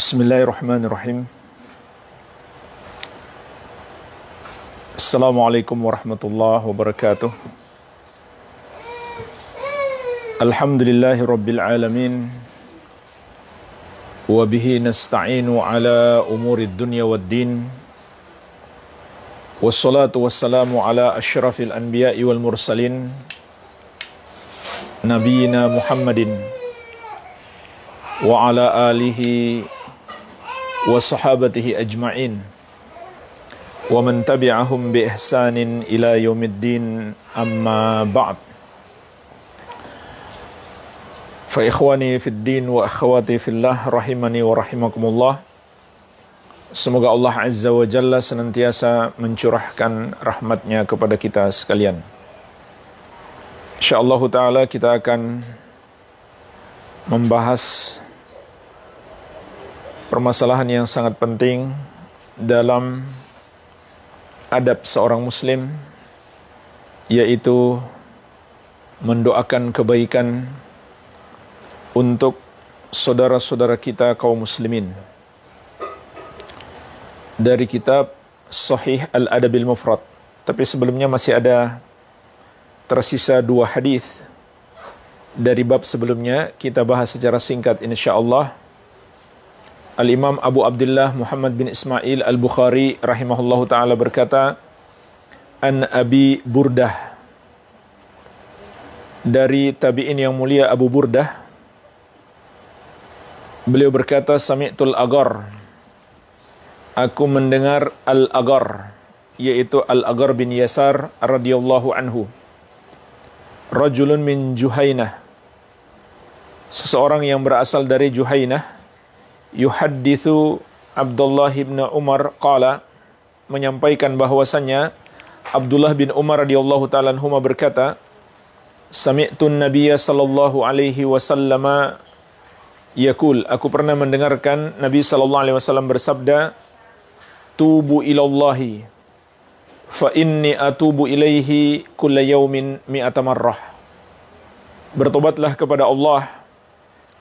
Bismillahirrahmanirrahim. Assalamualaikum warahmatullahi wabarakatuh. Alhamdulillahi rabbil alamin. Wa bihi nasta'inu ala umurid dunya waddin. Wassalatu wassalamu ala asyrafil anbiya'i wal mursalin, Nabiyina Muhammadin wa ala alihi wa sahabatihi ajma'in wa man tabi'ahum bi ihsanin ila yaumiddin, amma ba'd. Fa ikhwani fid din wa akhwati fillah rahimani wa rahimakumullah. Semoga Allah Azza wa Jalla senantiasa mencurahkan rahmatnya kepada kita sekalian. InsyaAllah ta'ala kita akan membahas permasalahan yang sangat penting dalam adab seorang muslim, yaitu mendoakan kebaikan untuk saudara-saudara kita kaum muslimin. Dari kitab Sahih Al-Adabil Mufrad. Tapi sebelumnya masih ada tersisa 2 hadis dari bab sebelumnya. Kita bahas secara singkat insyaallah. Al-Imam Abu Abdullah Muhammad bin Ismail Al-Bukhari rahimahullahu ta'ala berkata, An Abi Burdah, dari tabi'in yang mulia Abu Burdah, beliau berkata, Sami'tul Agar, aku mendengar Al-Agar, yaitu Al-Agar bin Yasar radhiyallahu anhu, rajulun min Juhainah, seseorang yang berasal dari Juhainah, yuhaddithu Abdullah bin Umar qala, menyampaikan bahwasannya Abdullah bin Umar radhiyallahu ta'ala anhuma berkata, sami'tun nabiyya sallallahu alaihi wasallam yaqul, aku pernah mendengarkan Nabi sallallahu alaihi wasallam bersabda, tubu ilallahi fa inni atubu ilaihi kulla yaumin mi'ata marrah, bertobatlah kepada Allah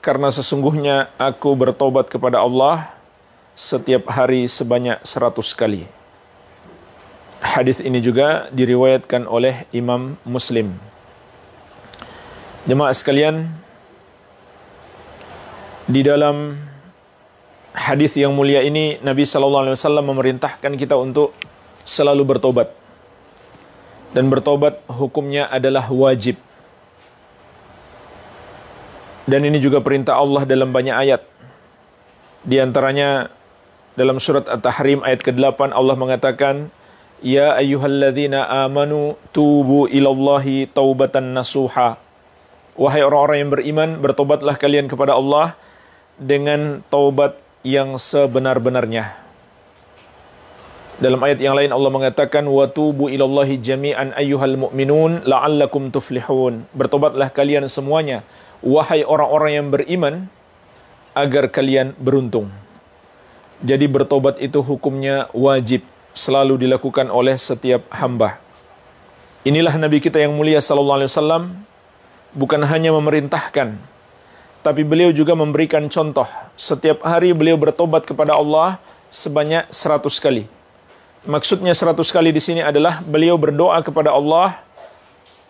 karena sesungguhnya aku bertobat kepada Allah setiap hari sebanyak 100 kali. Hadis ini juga diriwayatkan oleh Imam Muslim. Jemaah sekalian, di dalam hadis yang mulia ini Nabi sallallahu alaihi wasallam memerintahkan kita untuk selalu bertobat. Dan bertobat hukumnya adalah wajib. Dan ini juga perintah Allah dalam banyak ayat. Di antaranya dalam surat At-Tahrim ayat ke-8 Allah mengatakan, Ya ayyuhalladzina amanu tubu ilallahi taubatan nasuha. Wahai orang-orang yang beriman, bertobatlah kalian kepada Allah dengan taubat yang sebenar-benarnya. Dalam ayat yang lain Allah mengatakan, wa tubu ilallahi jami'an ayyuhal mu'minun la'allakum tuflihun. Bertobatlah kalian semuanya, wahai orang-orang yang beriman, agar kalian beruntung. Jadi bertobat itu hukumnya wajib, selalu dilakukan oleh setiap hamba. Inilah Nabi kita yang mulia sallallahu alaihi wasallam bukan hanya memerintahkan, tapi beliau juga memberikan contoh. Setiap hari beliau bertobat kepada Allah sebanyak 100 kali. Maksudnya 100 kali di sini adalah beliau berdoa kepada Allah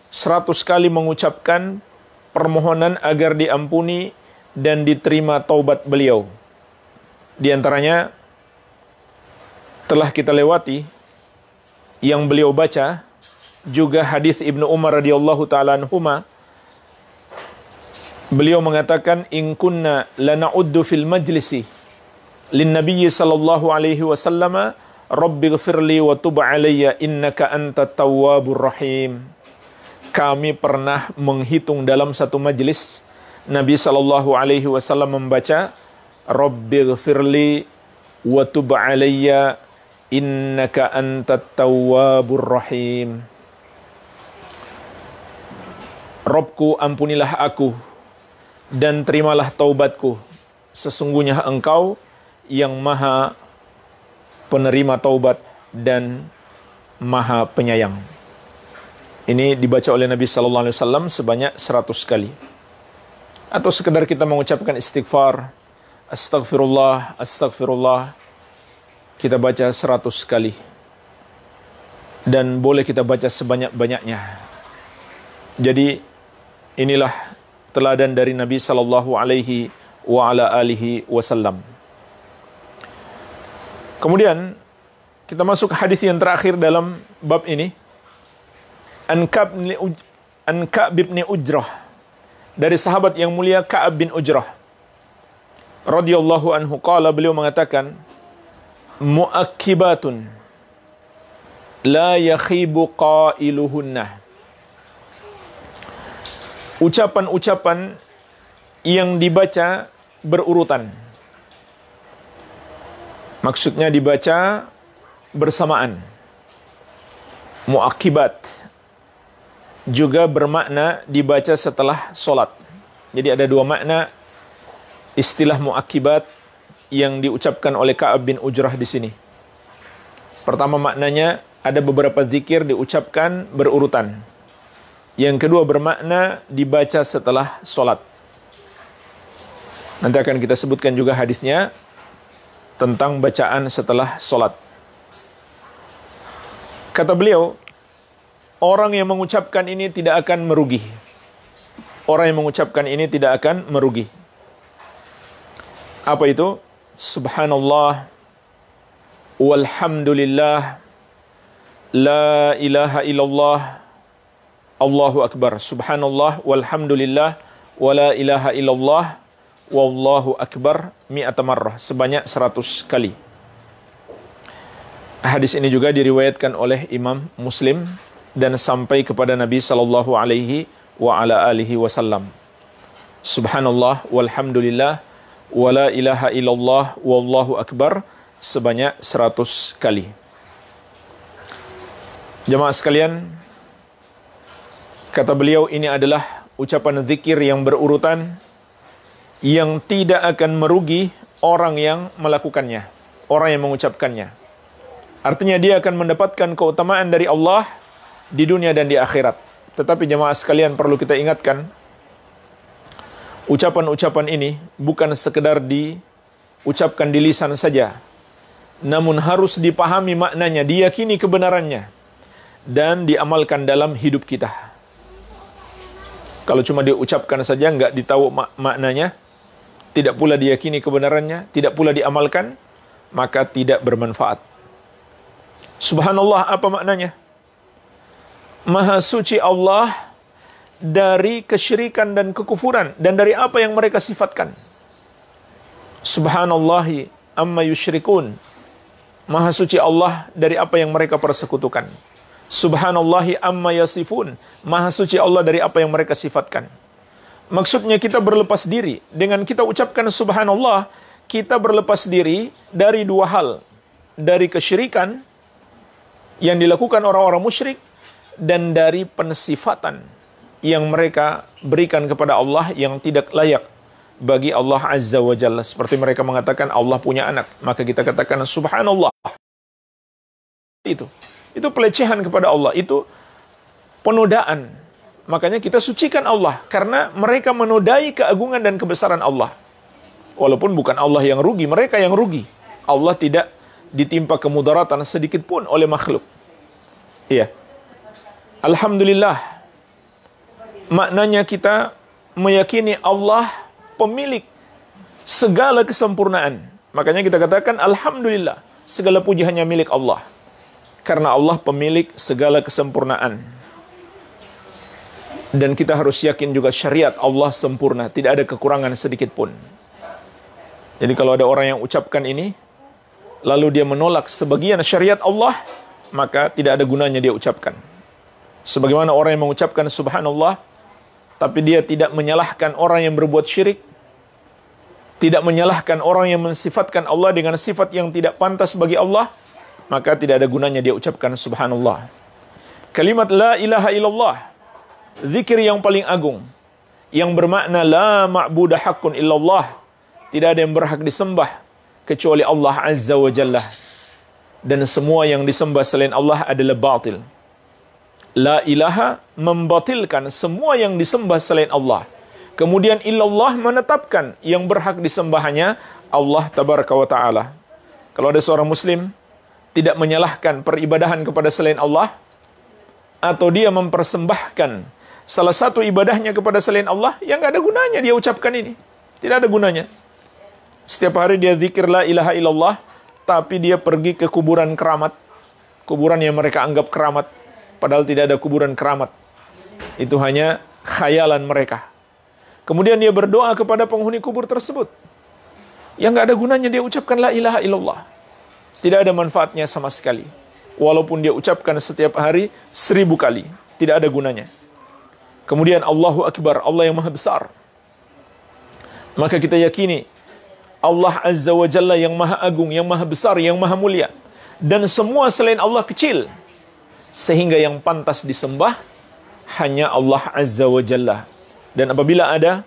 100 kali mengucapkan permohonan agar diampuni dan diterima taubat beliau. Di antaranya telah kita lewati yang beliau baca, juga hadis Ibnu Umar radhiyallahu ta'ala anhuma. Beliau mengatakan, in kunna lana'uddu fil majlisi lin nabiyyi sallallahu alaihi wasallam rabbighfirli wa tub alayya innaka antat tawwabur rahim. Kami pernah menghitung dalam satu majlis Nabi sallallahu alaihi wasallam membaca Rabbighfirli wa tub alayya innaka antat tawwabur rahim. Robku, ampunilah aku dan terimalah taubatku, sesungguhnya engkau yang maha penerima taubat dan maha penyayang. Ini dibaca oleh Nabi sallallahu alaihi wasallam sebanyak 100 kali. Atau sekedar kita mengucapkan istighfar, Astaghfirullah, Astaghfirullah, kita baca 100 kali. Dan boleh kita baca sebanyak-banyaknya. Jadi inilah teladan dari Nabi sallallahu alaihi wa ala alihi wasallam. Kemudian kita masuk ke hadis yang terakhir dalam bab ini. An Ka'b bin Ujrah, dari sahabat yang mulia Ka'ab bin Ujrah radhiyallahu anhu, qala, beliau mengatakan, muakkibatun la yakhibu qailuhunna. Ucapan-ucapan yang dibaca berurutan. Maksudnya dibaca bersamaan. Muakkibat juga bermakna dibaca setelah solat. Jadi ada dua makna istilah muakkibat yang diucapkan oleh Ka'ab bin Ujrah di sini. Pertama maknanya ada beberapa zikir diucapkan berurutan. Yang kedua bermakna dibaca setelah solat. Nanti akan kita sebutkan juga hadisnya tentang bacaan setelah solat. Kata beliau, orang yang mengucapkan ini tidak akan merugi. Orang yang mengucapkan ini tidak akan merugi. Apa itu? Subhanallah, walhamdulillah, la ilaha illallah, Allahu akbar. Subhanallah, walhamdulillah, wa la ilaha illallah, wallahu akbar, mi'ata marrah, sebanyak 100 kali. Hadis ini juga diriwayatkan oleh Imam Muslim dan sampai kepada Nabi sallallahu alaihi wa ala alihi wasallam. Subhanallah, walhamdulillah, wa la ilaha illallah, wallahu akbar, sebanyak 100 kali. Jemaah sekalian, kata beliau, ini adalah ucapan zikir yang berurutan yang tidak akan merugi orang yang melakukannya, orang yang mengucapkannya. Artinya dia akan mendapatkan keutamaan dari Allah di dunia dan di akhirat. Tetapi jemaah sekalian, perlu kita ingatkan, ucapan-ucapan ini bukan sekedar diucapkan di lisan saja, namun harus dipahami maknanya, diyakini kebenarannya, dan diamalkan dalam hidup kita. Kalau cuma diucapkan saja, nggak ditahu maknanya, tidak pula diyakini kebenarannya, tidak pula diamalkan, maka tidak bermanfaat. Subhanallah, apa maknanya? Maha suci Allah dari kesyirikan dan kekufuran, dan dari apa yang mereka sifatkan. Subhanallahi amma yusyrikun. Maha suci Allah dari apa yang mereka persekutukan. Subhanallahi amma yasifun. Maha suci Allah dari apa yang mereka sifatkan. Maksudnya kita berlepas diri. Dengan kita ucapkan subhanallah, kita berlepas diri dari dua hal. Dari kesyirikan yang dilakukan orang-orang musyrik, dan dari pensifatan yang mereka berikan kepada Allah yang tidak layak bagi Allah Azza wa Jalla. Seperti mereka mengatakan Allah punya anak, maka kita katakan subhanallah. Itu pelecehan kepada Allah, itu penodaan. Makanya kita sucikan Allah, karena mereka menodai keagungan dan kebesaran Allah. Walaupun bukan Allah yang rugi, mereka yang rugi. Allah tidak ditimpa kemudaratan sedikit pun oleh makhluk. Iya. Alhamdulillah. Maknanya kita meyakini Allah pemilik segala kesempurnaan. Makanya kita katakan alhamdulillah, segala puji hanya milik Allah. Karena Allah pemilik segala kesempurnaan. Dan kita harus yakin juga syariat Allah sempurna, tidak ada kekurangan sedikit pun. Jadi kalau ada orang yang ucapkan ini, lalu dia menolak sebagian syariat Allah, maka tidak ada gunanya dia ucapkan. Sebagaimana orang yang mengucapkan subhanallah, tapi dia tidak menyalahkan orang yang berbuat syirik, tidak menyalahkan orang yang mensifatkan Allah dengan sifat yang tidak pantas bagi Allah, maka tidak ada gunanya dia ucapkan subhanallah. Kalimat la ilaha illallah, zikir yang paling agung, yang bermakna la ma'budah haqqun illallah, tidak ada yang berhak disembah kecuali Allah Azza wa Jalla, dan semua yang disembah selain Allah adalah batil. La ilaha membatilkan semua yang disembah selain Allah. Kemudian illallah menetapkan yang berhak disembah hanya Allah tabaraka wa ta'ala. Kalau ada seorang muslim tidak menyalahkan peribadahan kepada selain Allah, atau dia mempersembahkan salah satu ibadahnya kepada selain Allah, yang nggak ada gunanya dia ucapkan ini. Tidak ada gunanya. Setiap hari dia zikir la ilaha illallah, tapi dia pergi ke kuburan keramat, kuburan yang mereka anggap keramat, padahal tidak ada kuburan keramat. Itu hanya khayalan mereka. Kemudian dia berdoa kepada penghuni kubur tersebut, yang nggak ada gunanya dia ucapkan la ilaha illallah. Tidak ada manfaatnya sama sekali. Walaupun dia ucapkan setiap hari 1000 kali, tidak ada gunanya. Kemudian Allahu Akbar, Allah yang maha besar. Maka kita yakini Allah Azza wa Jalla yang maha agung, yang maha besar, yang maha mulia. Dan semua selain Allah kecil. Sehingga yang pantas disembah hanya Allah Azza wa Jalla. Dan apabila ada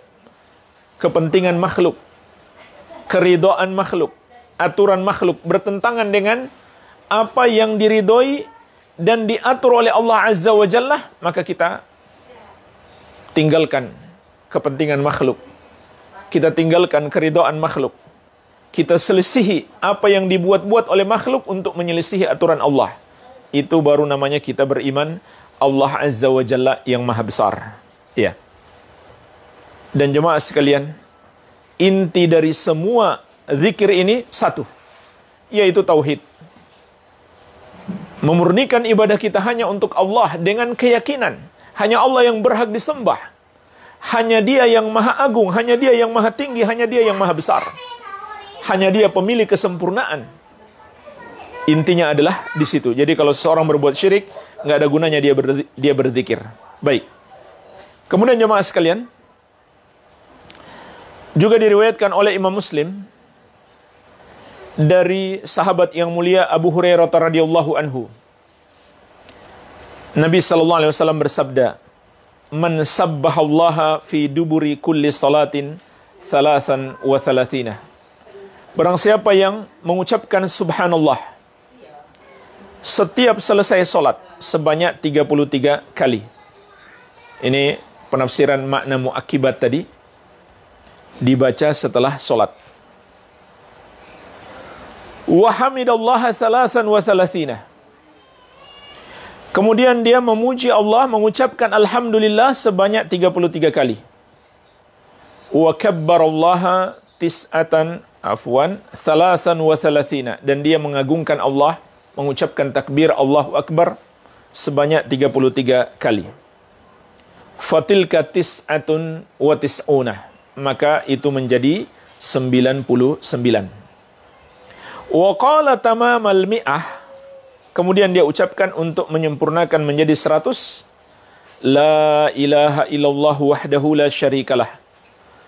kepentingan makhluk, keridhaan makhluk, aturan makhluk bertentangan dengan apa yang diridhoi dan diatur oleh Allah Azza wa Jalla, maka kita tinggalkan kepentingan makhluk. Kita tinggalkan keridhaan makhluk. Kita selisihi apa yang dibuat-buat oleh makhluk untuk menyelisihi aturan Allah. Itu baru namanya kita beriman Allah Azza wa Jalla yang maha besar. Ya. Dan jemaah sekalian, inti dari semua zikir ini satu, yaitu tauhid. Memurnikan ibadah kita hanya untuk Allah dengan keyakinan hanya Allah yang berhak disembah. Hanya Dia yang maha agung, hanya Dia yang maha tinggi, hanya Dia yang maha besar. Hanya Dia pemilik kesempurnaan. Intinya adalah di situ. Jadi kalau seseorang berbuat syirik, nggak ada gunanya dia berzikir. Baik. Kemudian jemaah sekalian, juga diriwayatkan oleh Imam Muslim dari sahabat yang mulia Abu Hurairah radhiyallahu anhu. Nabi sallallahu alaihi wasallam bersabda, "Man sabbahallaha fi duburi kulli salatin 33." Barang siapa yang mengucapkan subhanallah setiap selesai solat sebanyak 33 kali. Ini penafsiran makna muakibat tadi, dibaca setelah solat. Wa hamidallaha 33. Kemudian dia memuji Allah, mengucapkan alhamdulillah sebanyak 33 kali. Wa kabbarallaha tis'atan afwan 33. Dan dia mengagungkan Allah, mengucapkan takbir Allahu Akbar sebanyak 33 kali. Fatilka tis'atun wa tis'una. Maka itu menjadi 99. Wa qala tamamal mi'ah. Kemudian dia ucapkan untuk menyempurnakan menjadi 100. La ilaha illallah wahdahu la syarikalah.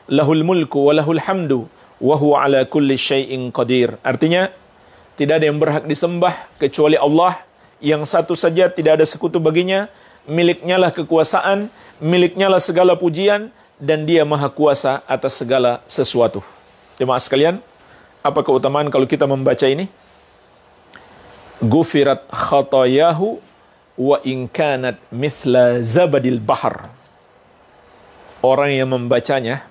Lahul mulku wa lahul hamdu wa huwa ala kulli syai'in qadir. Artinya, tidak ada yang berhak disembah kecuali Allah yang satu saja, tidak ada sekutu baginya. Miliknya lah kekuasaan, miliknya lah segala pujian, dan Dia maha kuasa atas segala sesuatu. Jemaah sekalian, apa keutamaan kalau kita membaca ini? Gufirat khatayahu wa in kanat mithla zabadil bahar. Orang yang membacanya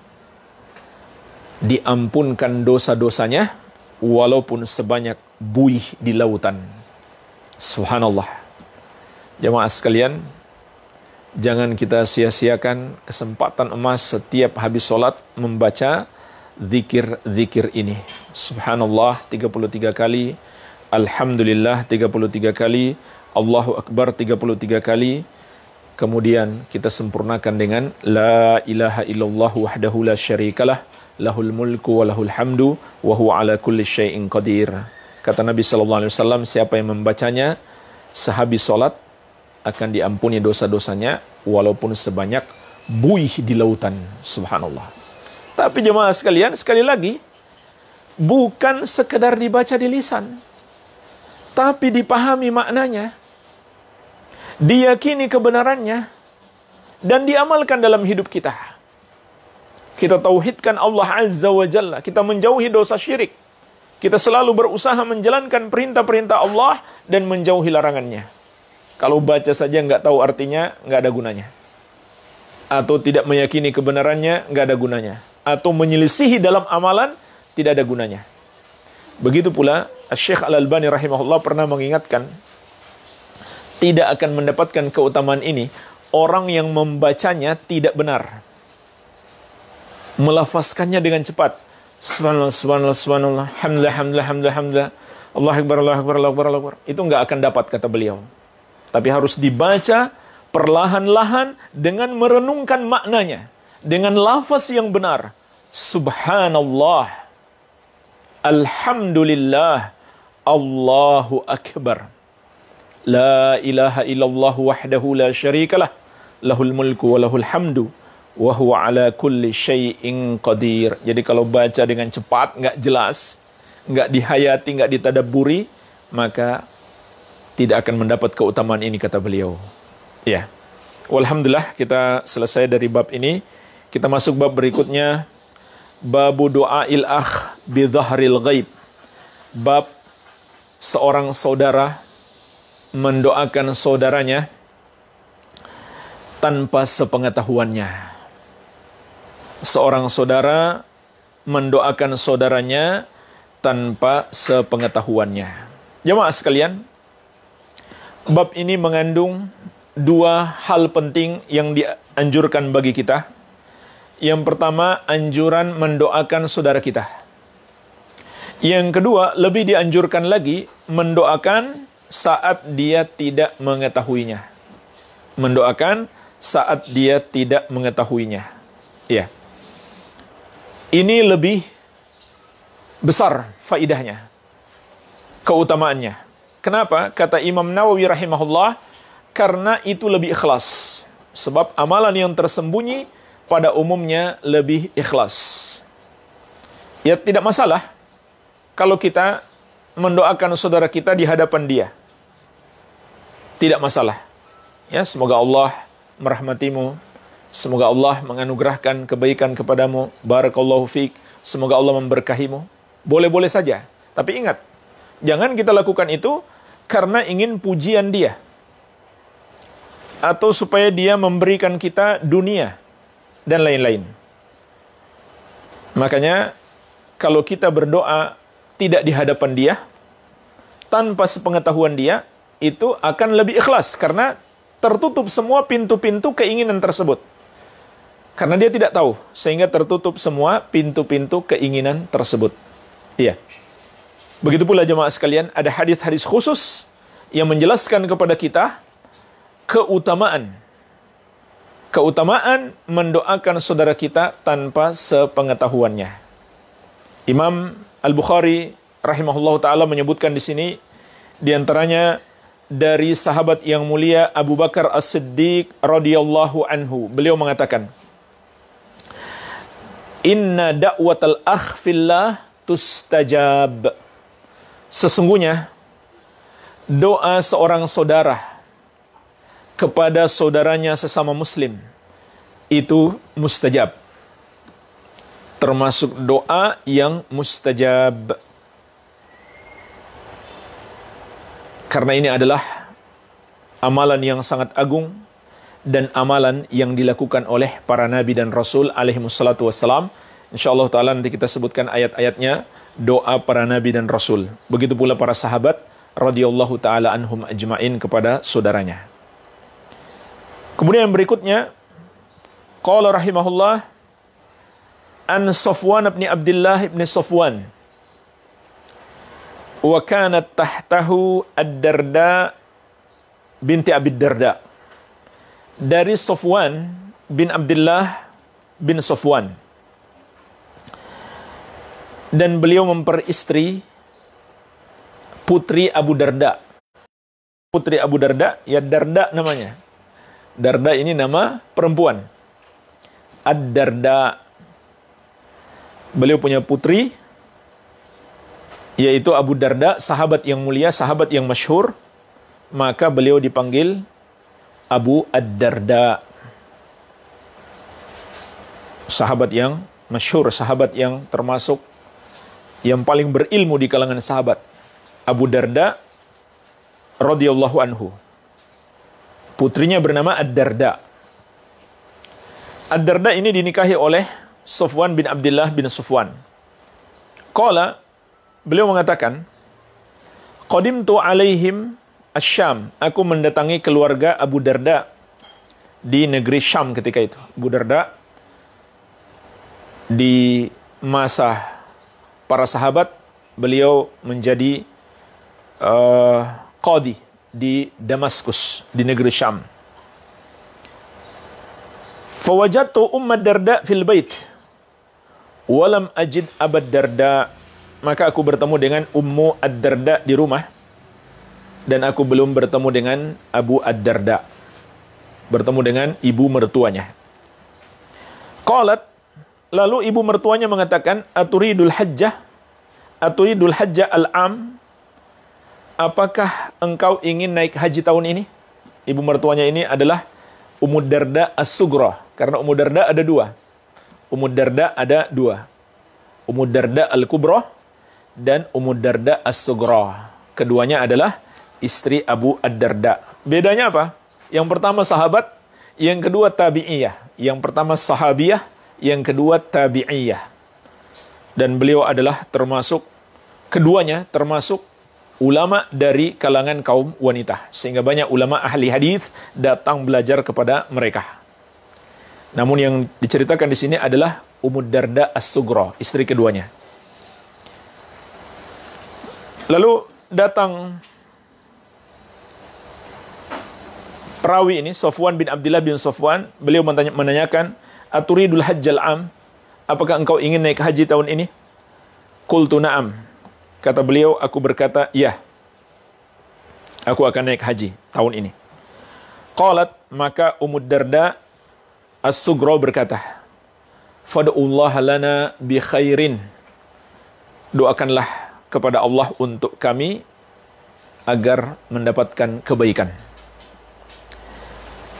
diampunkan dosa-dosanya walaupun sebanyak buih di lautan. Subhanallah. Jemaah sekalian, jangan kita sia-siakan kesempatan emas setiap habis sholat membaca zikir-zikir ini. Subhanallah 33 kali, Alhamdulillah 33 kali, Allahu Akbar 33 kali. Kemudian kita sempurnakan dengan La ilaha illallah wahdahu la syarikalah, lahul mulku wa lahul hamdu wa huwa ala kulli syai'in qadir. Kata Nabi SAW, siapa yang membacanya sehabis sholat akan diampuni dosa-dosanya walaupun sebanyak buih di lautan. Subhanallah. Tapi jemaah sekalian, sekali lagi, bukan sekedar dibaca di lisan, tapi dipahami maknanya, diyakini kebenarannya, dan diamalkan dalam hidup kita. Kita tauhidkan Allah Azza wa Jalla, kita menjauhi dosa syirik, kita selalu berusaha menjalankan perintah-perintah Allah dan menjauhi larangannya. Kalau baca saja nggak tahu artinya, nggak ada gunanya. Atau tidak meyakini kebenarannya, nggak ada gunanya. Atau menyelisihi dalam amalan, tidak ada gunanya. Begitu pula Syekh Al-Albani rahimahullah pernah mengingatkan, tidak akan mendapatkan keutamaan ini orang yang membacanya tidak benar, melafazkannya dengan cepat. Subhanallah, subhanallah, subhanallah, hamdulillah, hamdulillah, hamdulillah, hamdulillah, Allahu akbar, Allahu akbar, Allahu akbar, Allahu akbar. Itu enggak akan dapat, kata beliau. Tapi harus dibaca perlahan-lahan dengan merenungkan maknanya, dengan lafaz yang benar. Subhanallah, alhamdulillah, Allahu akbar, la ilaha illallah wahdahu la syarikalah, lahul mulku wa lahul hamdu wa huwa ala kulli syai'in qadir. Jadi kalau baca dengan cepat, nggak jelas, nggak dihayati, nggak ditadabburi, maka tidak akan mendapat keutamaan ini, kata beliau. Ya. Alhamdulillah kita selesai dari bab ini. Kita masuk bab berikutnya, babu du'ail akh bi dhahril ghaib. Bab seorang saudara mendoakan saudaranya tanpa sepengetahuannya. Seorang saudara mendoakan saudaranya tanpa sepengetahuannya. Jemaah sekalian, bab ini mengandung dua hal penting yang dianjurkan bagi kita. Yang pertama, anjuran mendoakan saudara kita. Yang kedua, lebih dianjurkan lagi mendoakan saat dia tidak mengetahuinya. Mendoakan saat dia tidak mengetahuinya. Ya. Ini lebih besar faidahnya, keutamaannya. Kenapa? Kata Imam Nawawi rahimahullah, karena itu lebih ikhlas. Sebab amalan yang tersembunyi pada umumnya lebih ikhlas. Ya tidak masalah kalau kita mendoakan saudara kita di hadapan dia. Tidak masalah. Ya, semoga Allah merahmatimu. Semoga Allah menganugerahkan kebaikan kepadamu. Barakallahu fiik. Semoga Allah memberkahimu. Boleh-boleh saja. Tapi ingat, jangan kita lakukan itu karena ingin pujian dia, atau supaya dia memberikan kita dunia dan lain-lain. Makanya kalau kita berdoa tidak di hadapan dia, tanpa sepengetahuan dia, itu akan lebih ikhlas karena tertutup semua pintu-pintu keinginan tersebut. Karena dia tidak tahu, sehingga tertutup semua pintu-pintu keinginan tersebut. Iya. Begitu pula jemaah sekalian, ada hadis-hadis khusus yang menjelaskan kepada kita keutamaan mendoakan saudara kita tanpa sepengetahuannya. Imam Al-Bukhari rahimahullah ta'ala menyebutkan di sini, di antaranya dari sahabat yang mulia Abu Bakar As-Siddiq radhiyallahu anhu. Beliau mengatakan, Inna da'watal akh fillah tustajab. Sesungguhnya doa seorang saudara kepada saudaranya sesama muslim itu mustajab. Termasuk doa yang mustajab. Karena ini adalah amalan yang sangat agung dan amalan yang dilakukan oleh para nabi dan rasul alaihi wassalatu wassalam. Insyaallah taala nanti kita sebutkan ayat-ayatnya, doa para nabi dan rasul. Begitu pula para sahabat radhiyallahu taala anhum ajmain kepada saudaranya. Kemudian yang berikutnya, qala rahimahullah an Safwan bin Abdullah bin Safwan wa kanat tahtahu ad-Darda binti Abi Darda. Dari Safwan bin Abdullah bin Safwan, dan beliau memperistri putri Abu Darda. Putri Abu Darda, ya Darda namanya. Darda ini nama perempuan. Ad-Darda. Beliau punya putri, yaitu Abu Darda, sahabat yang mulia, sahabat yang masyhur. Maka beliau dipanggil Abu Ad-Darda. Sahabat yang masyhur, sahabat yang termasuk yang paling berilmu di kalangan sahabat. Abu Darda radhiyallahu anhu. Putrinya bernama Ad-Darda. Ad-Darda ini dinikahi oleh Safwan bin Abdullah bin Safwan. Qala, beliau mengatakan, qadimtu alaihim asyam, aku mendatangi keluarga Abu Darda di negeri Syam ketika itu. Abu Darda di masa para sahabat, beliau menjadi qadi di Damaskus, di negeri Syam. Fawajadtu Ummad Darda fil bait walam ajid Abad Darda, maka aku bertemu dengan Ummu Ad-Darda di rumah dan aku belum bertemu dengan Abu Ad-Darda, bertemu dengan ibu mertuanya. Qalat, lalu ibu mertuanya mengatakan, aturidul hajjah al-am, apakah engkau ingin naik haji tahun ini? Ibu mertuanya ini adalah Ummu Darda As-Sugra, karena Ummu Darda ada dua. Ummu Darda ada dua. Ummu Darda Al-Kubra dan Ummu Darda As-Sugra. Keduanya adalah istri Abu Ad-Darda. Bedanya apa? Yang pertama sahabat, yang kedua tabi'iyah. Yang pertama sahabiyah, yang kedua tabi'iyah. Dan beliau adalah termasuk, keduanya termasuk ulama dari kalangan kaum wanita, sehingga banyak ulama ahli hadis datang belajar kepada mereka. Namun yang diceritakan di sini adalah Ummu Darda As-Sugra, istri keduanya. Lalu datang perawi ini, Safwan bin Abdullah bin Safwan, beliau menanyakan, aturidul hajjal am, apakah engkau ingin naik haji tahun ini? Qultu na'am. Kata beliau, aku berkata, ya, aku akan naik haji tahun ini. Qalat, maka Ummu Darda As-Sugra berkata, fad'ullah lana bi khairin, doakanlah kepada Allah untuk kami agar mendapatkan kebaikan.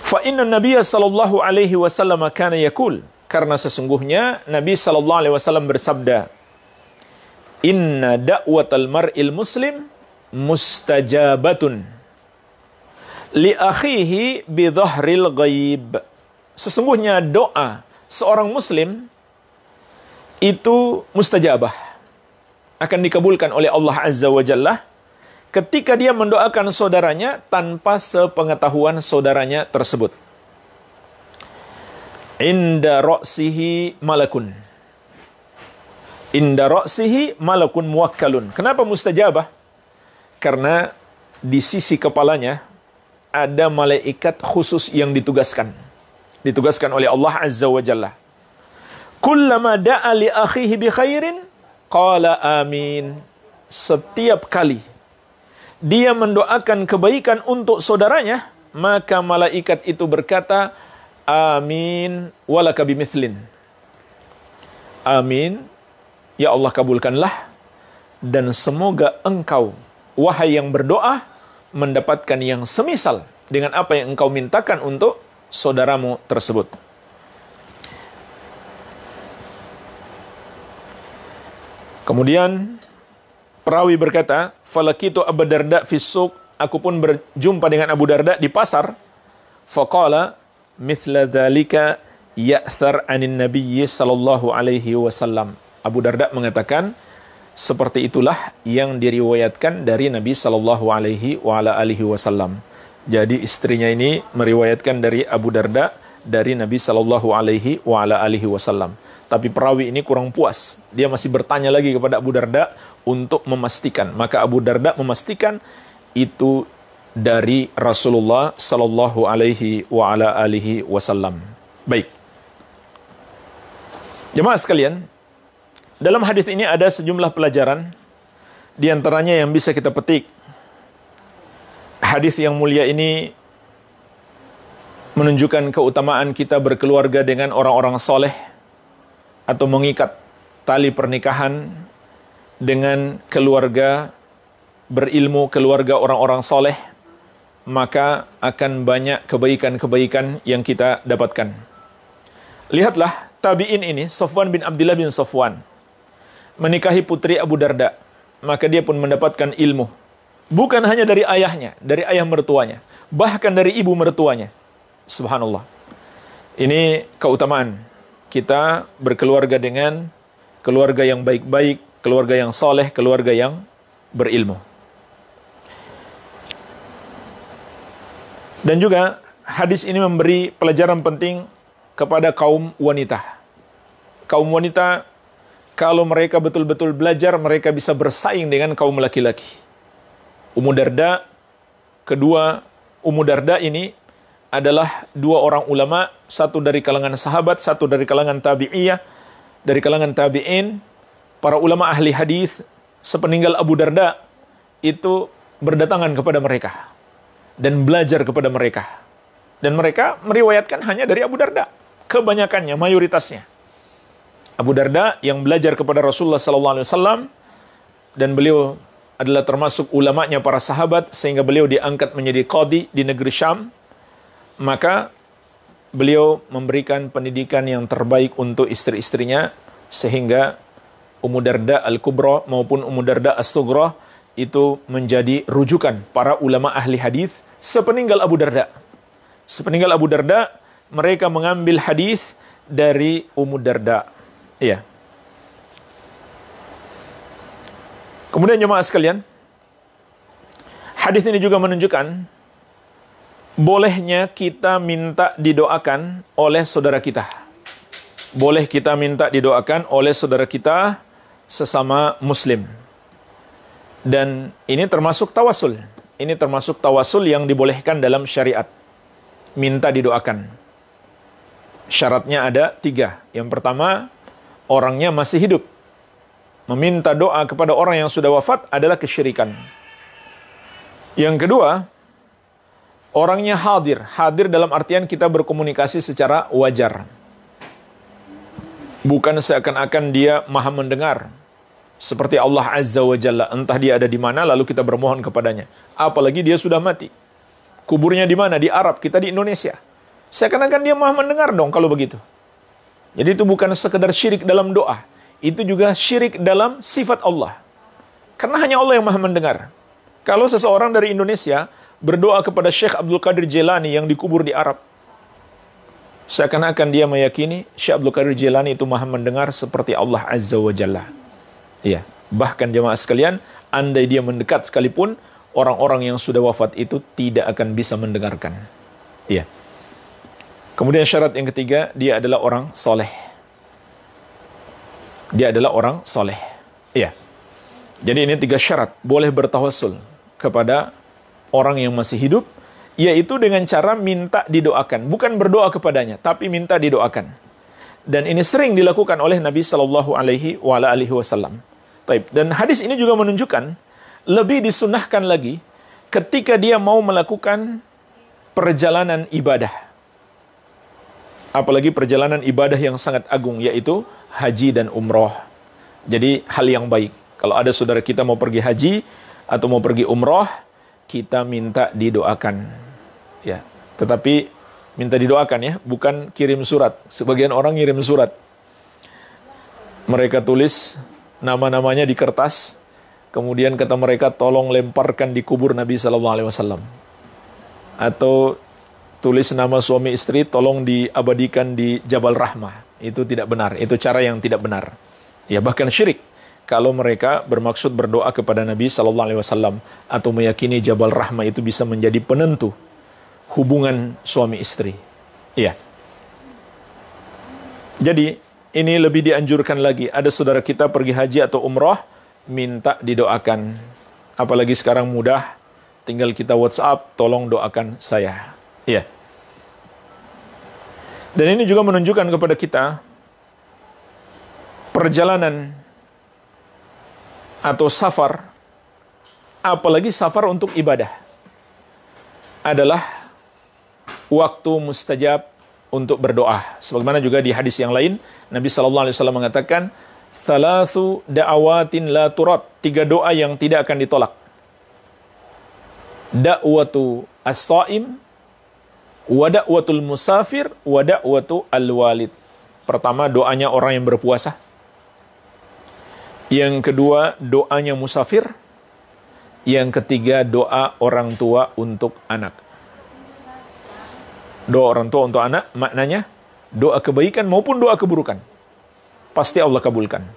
Fa inna Nabiya sallallahu alaihi wasallam kana yaqul, karena sesungguhnya Nabi sallallahu alaihi wasallam bersabda, inna da'watal mar'il muslim mustajabatun li akhihi bi dhahril ghaib. Sesungguhnya doa seorang muslim itu mustajabah, akan dikabulkan oleh Allah Azza wa Jalla ketika dia mendoakan saudaranya tanpa sepengetahuan saudaranya tersebut. Inda ra'sihi malakun, inda ra'sihi malakun muwakkalun. Kenapa mustajabah? Karena di sisi kepalanya ada malaikat khusus yang ditugaskan oleh Allah Azza wa Jalla. Kullama da'a li akhihi bi khairin qala amin. Setiap kali dia mendoakan kebaikan untuk saudaranya, maka malaikat itu berkata, amin walaka bimithlin. Amin, ya Allah kabulkanlah, dan semoga engkau, wahai yang berdoa, mendapatkan yang semisal dengan apa yang engkau mintakan untuk saudaramu tersebut. Kemudian perawi berkata, falakitu Abu Darda fis suq, aku pun berjumpa dengan Abu Darda di pasar. Faqala mithla dzalika ya'thar 'anin nabiyyi sallallahu alaihi wasallam. Abu Darda mengatakan, seperti itulah yang diriwayatkan dari Nabi sallallahu alaihi wasallam. Jadi istrinya ini meriwayatkan dari Abu Darda dari Nabi sallallahu alaihi wasallam. Tapi perawi ini kurang puas. Dia masih bertanya lagi kepada Abu Darda untuk memastikan. Maka Abu Darda memastikan itu dari Rasulullah sallallahu alaihi wasallam. Baik. Jemaah sekalian, dalam hadis ini ada sejumlah pelajaran, di antaranya yang bisa kita petik. Hadis yang mulia ini menunjukkan keutamaan kita berkeluarga dengan orang-orang soleh, atau mengikat tali pernikahan dengan keluarga berilmu, keluarga orang-orang soleh, maka akan banyak kebaikan-kebaikan yang kita dapatkan. Lihatlah tabi'in ini, Safwan bin Abdullah bin Safwan, menikahi putri Abu Darda, maka dia pun mendapatkan ilmu. Bukan hanya dari ayahnya, dari ayah mertuanya, bahkan dari ibu mertuanya. Subhanallah. Ini keutamaan kita berkeluarga dengan keluarga yang baik-baik, keluarga yang soleh, keluarga yang berilmu. Dan juga hadis ini memberi pelajaran penting kepada kaum wanita. Kaum wanita, kalau mereka betul-betul belajar, mereka bisa bersaing dengan kaum laki-laki. Ummu Darda, kedua Ummu Darda ini adalah dua orang ulama, satu dari kalangan sahabat, satu dari kalangan tabi'iyah, dari kalangan tabi'in. Para ulama ahli hadis sepeninggal Abu Darda itu berdatangan kepada mereka dan belajar kepada mereka. Dan mereka meriwayatkan hanya dari Abu Darda. Kebanyakannya, mayoritasnya. Abu Darda yang belajar kepada Rasulullah SAW, dan beliau adalah termasuk ulamanya para sahabat, sehingga beliau diangkat menjadi qadhi di negeri Syam. Maka beliau memberikan pendidikan yang terbaik untuk istri-istrinya, sehingga Ummu Darda Al-Kubra maupun Ummu Darda As-Sughra itu menjadi rujukan para ulama ahli hadis sepeninggal Abu Darda. Sepeninggal Abu Darda, mereka mengambil hadis dari Ummu Darda. Iya. Kemudian jemaah sekalian, hadis ini juga menunjukkan bolehnya kita minta didoakan oleh saudara kita. Boleh kita minta didoakan oleh saudara kita sesama muslim. Dan ini termasuk tawasul. Ini termasuk tawasul yang dibolehkan dalam syariat. Minta didoakan. Syaratnya ada 3. Yang pertama, orangnya masih hidup. Meminta doa kepada orang yang sudah wafat adalah kesyirikan. Yang kedua, orangnya hadir. Hadir dalam artian kita berkomunikasi secara wajar. Bukan seakan-akan dia maha mendengar. Seperti Allah Azza wa Jalla. Entah dia ada di mana, lalu kita bermohon kepadanya. Apalagi dia sudah mati. Kuburnya di mana? Di Arab, kita di Indonesia. Seakan-akan dia maha mendengar dong kalau begitu. Jadi itu bukan sekedar syirik dalam doa. Itu juga syirik dalam sifat Allah. Karena hanya Allah yang maha mendengar. Kalau seseorang dari Indonesia berdoa kepada Syekh Abdul Qadir Jilani yang dikubur di Arab, seakan-akan dia meyakini Syekh Abdul Qadir Jilani itu maha mendengar seperti Allah Azza wa Jalla. Iya, bahkan jemaah sekalian, andai dia mendekat sekalipun, orang-orang yang sudah wafat itu tidak akan bisa mendengarkan. Iya. Kemudian syarat yang ketiga, dia adalah orang soleh. Dia adalah orang soleh. Iya. Jadi ini 3 syarat. Boleh bertawassul kepada orang yang masih hidup, yaitu dengan cara minta didoakan. Bukan berdoa kepadanya, tapi minta didoakan. Dan ini sering dilakukan oleh Nabi SAW. Dan hadis ini juga menunjukkan, lebih disunahkan lagi ketika dia mau melakukan perjalanan ibadah. Apalagi perjalanan ibadah yang sangat agung, yaitu haji dan umroh. Jadi hal yang baik. Kalau ada saudara kita mau pergi haji atau mau pergi umroh, kita minta didoakan. Ya, tetapi minta didoakan ya, bukan kirim surat. Sebagian orang kirim surat. Mereka tulis nama-namanya di kertas, kemudian kata mereka tolong lemparkan di kubur Nabi SAW. Atau tulis nama suami istri tolong diabadikan di Jabal Rahmah. Itu tidak benar, itu cara yang tidak benar. Ya, bahkan syirik kalau mereka bermaksud berdoa kepada Nabi SAW atau meyakini Jabal Rahmah itu bisa menjadi penentu hubungan suami istri. Iya. Jadi ini lebih dianjurkan lagi. Ada saudara kita pergi haji atau umroh, minta didoakan. Apalagi sekarang mudah, tinggal kita WhatsApp, tolong doakan saya. Iya. Dan ini juga menunjukkan kepada kita, perjalanan atau safar, apalagi safar untuk ibadah, adalah waktu mustajab untuk berdoa. Sebagaimana juga di hadis yang lain, Nabi SAW mengatakan, "Thalathu da'awatin la turat." 3 doa yang tidak akan ditolak. Da'watu as-sa'im, wa da'watul musafir, wa da'watu al-walid. Pertama, doanya orang yang berpuasa. Yang kedua, doanya musafir. Yang ketiga, doa orang tua untuk anak. Doa orang tua untuk anak, maknanya doa kebaikan maupun doa keburukan, pasti Allah kabulkan.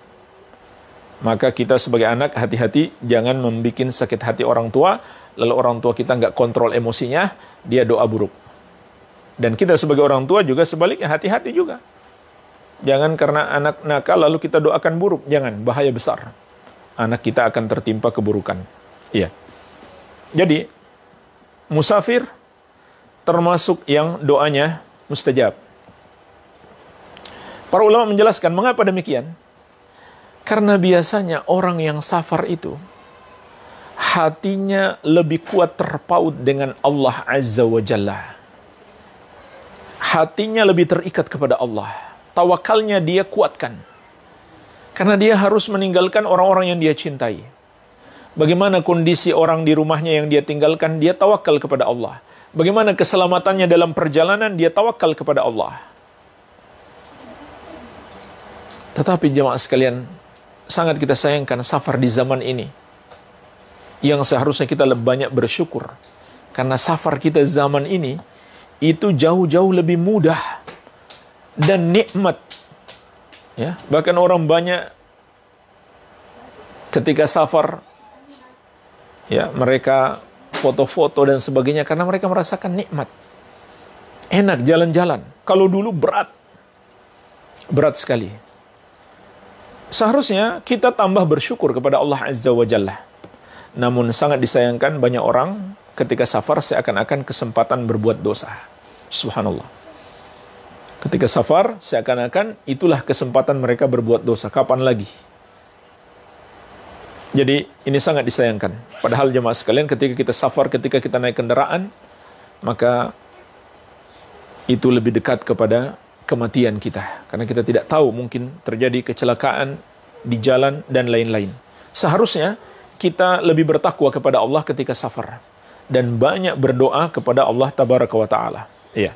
Maka kita sebagai anak hati-hati, jangan membuat sakit hati orang tua, lalu orang tua kita nggak kontrol emosinya, dia doa buruk. Dan kita sebagai orang tua juga sebaliknya, hati-hati juga. Jangan karena anak nakal lalu kita doakan buruk, jangan, bahaya besar. Anak kita akan tertimpa keburukan. Iya. Jadi, musafir termasuk yang doanya mustajab. Para ulama menjelaskan mengapa demikian. Karena biasanya orang yang safar itu hatinya lebih kuat terpaut dengan Allah Azza wa Jalla. Hatinya lebih terikat kepada Allah. Tawakalnya dia kuatkan. Karena dia harus meninggalkan orang-orang yang dia cintai. Bagaimana kondisi orang di rumahnya yang dia tinggalkan, dia tawakal kepada Allah. Bagaimana keselamatannya dalam perjalanan, dia tawakal kepada Allah. Tetapi jemaah sekalian, sangat kita sayangkan safar di zaman ini. Yang seharusnya kita lebih banyak bersyukur. Karena safar kita zaman ini, itu jauh-jauh lebih mudah dan nikmat. Ya, bahkan orang banyak ketika safar, ya, mereka foto-foto dan sebagainya karena mereka merasakan nikmat. Enak jalan-jalan. Kalau dulu berat sekali. Seharusnya kita tambah bersyukur kepada Allah Azza wa Jalla. Namun sangat disayangkan banyak orang ketika safar seakan-akan kesempatan berbuat dosa. Subhanallah. Ketika safar seakan-akan itulah kesempatan mereka berbuat dosa. Kapan lagi? Jadi ini sangat disayangkan. Padahal jemaah sekalian, ketika kita safar, ketika kita naik kendaraan, maka itu lebih dekat kepada kematian kita. Karena kita tidak tahu, mungkin terjadi kecelakaan di jalan dan lain-lain. Seharusnya kita lebih bertakwa kepada Allah ketika safar. Dan banyak berdoa kepada Allah Tabaraka wa Ta'ala. Iya.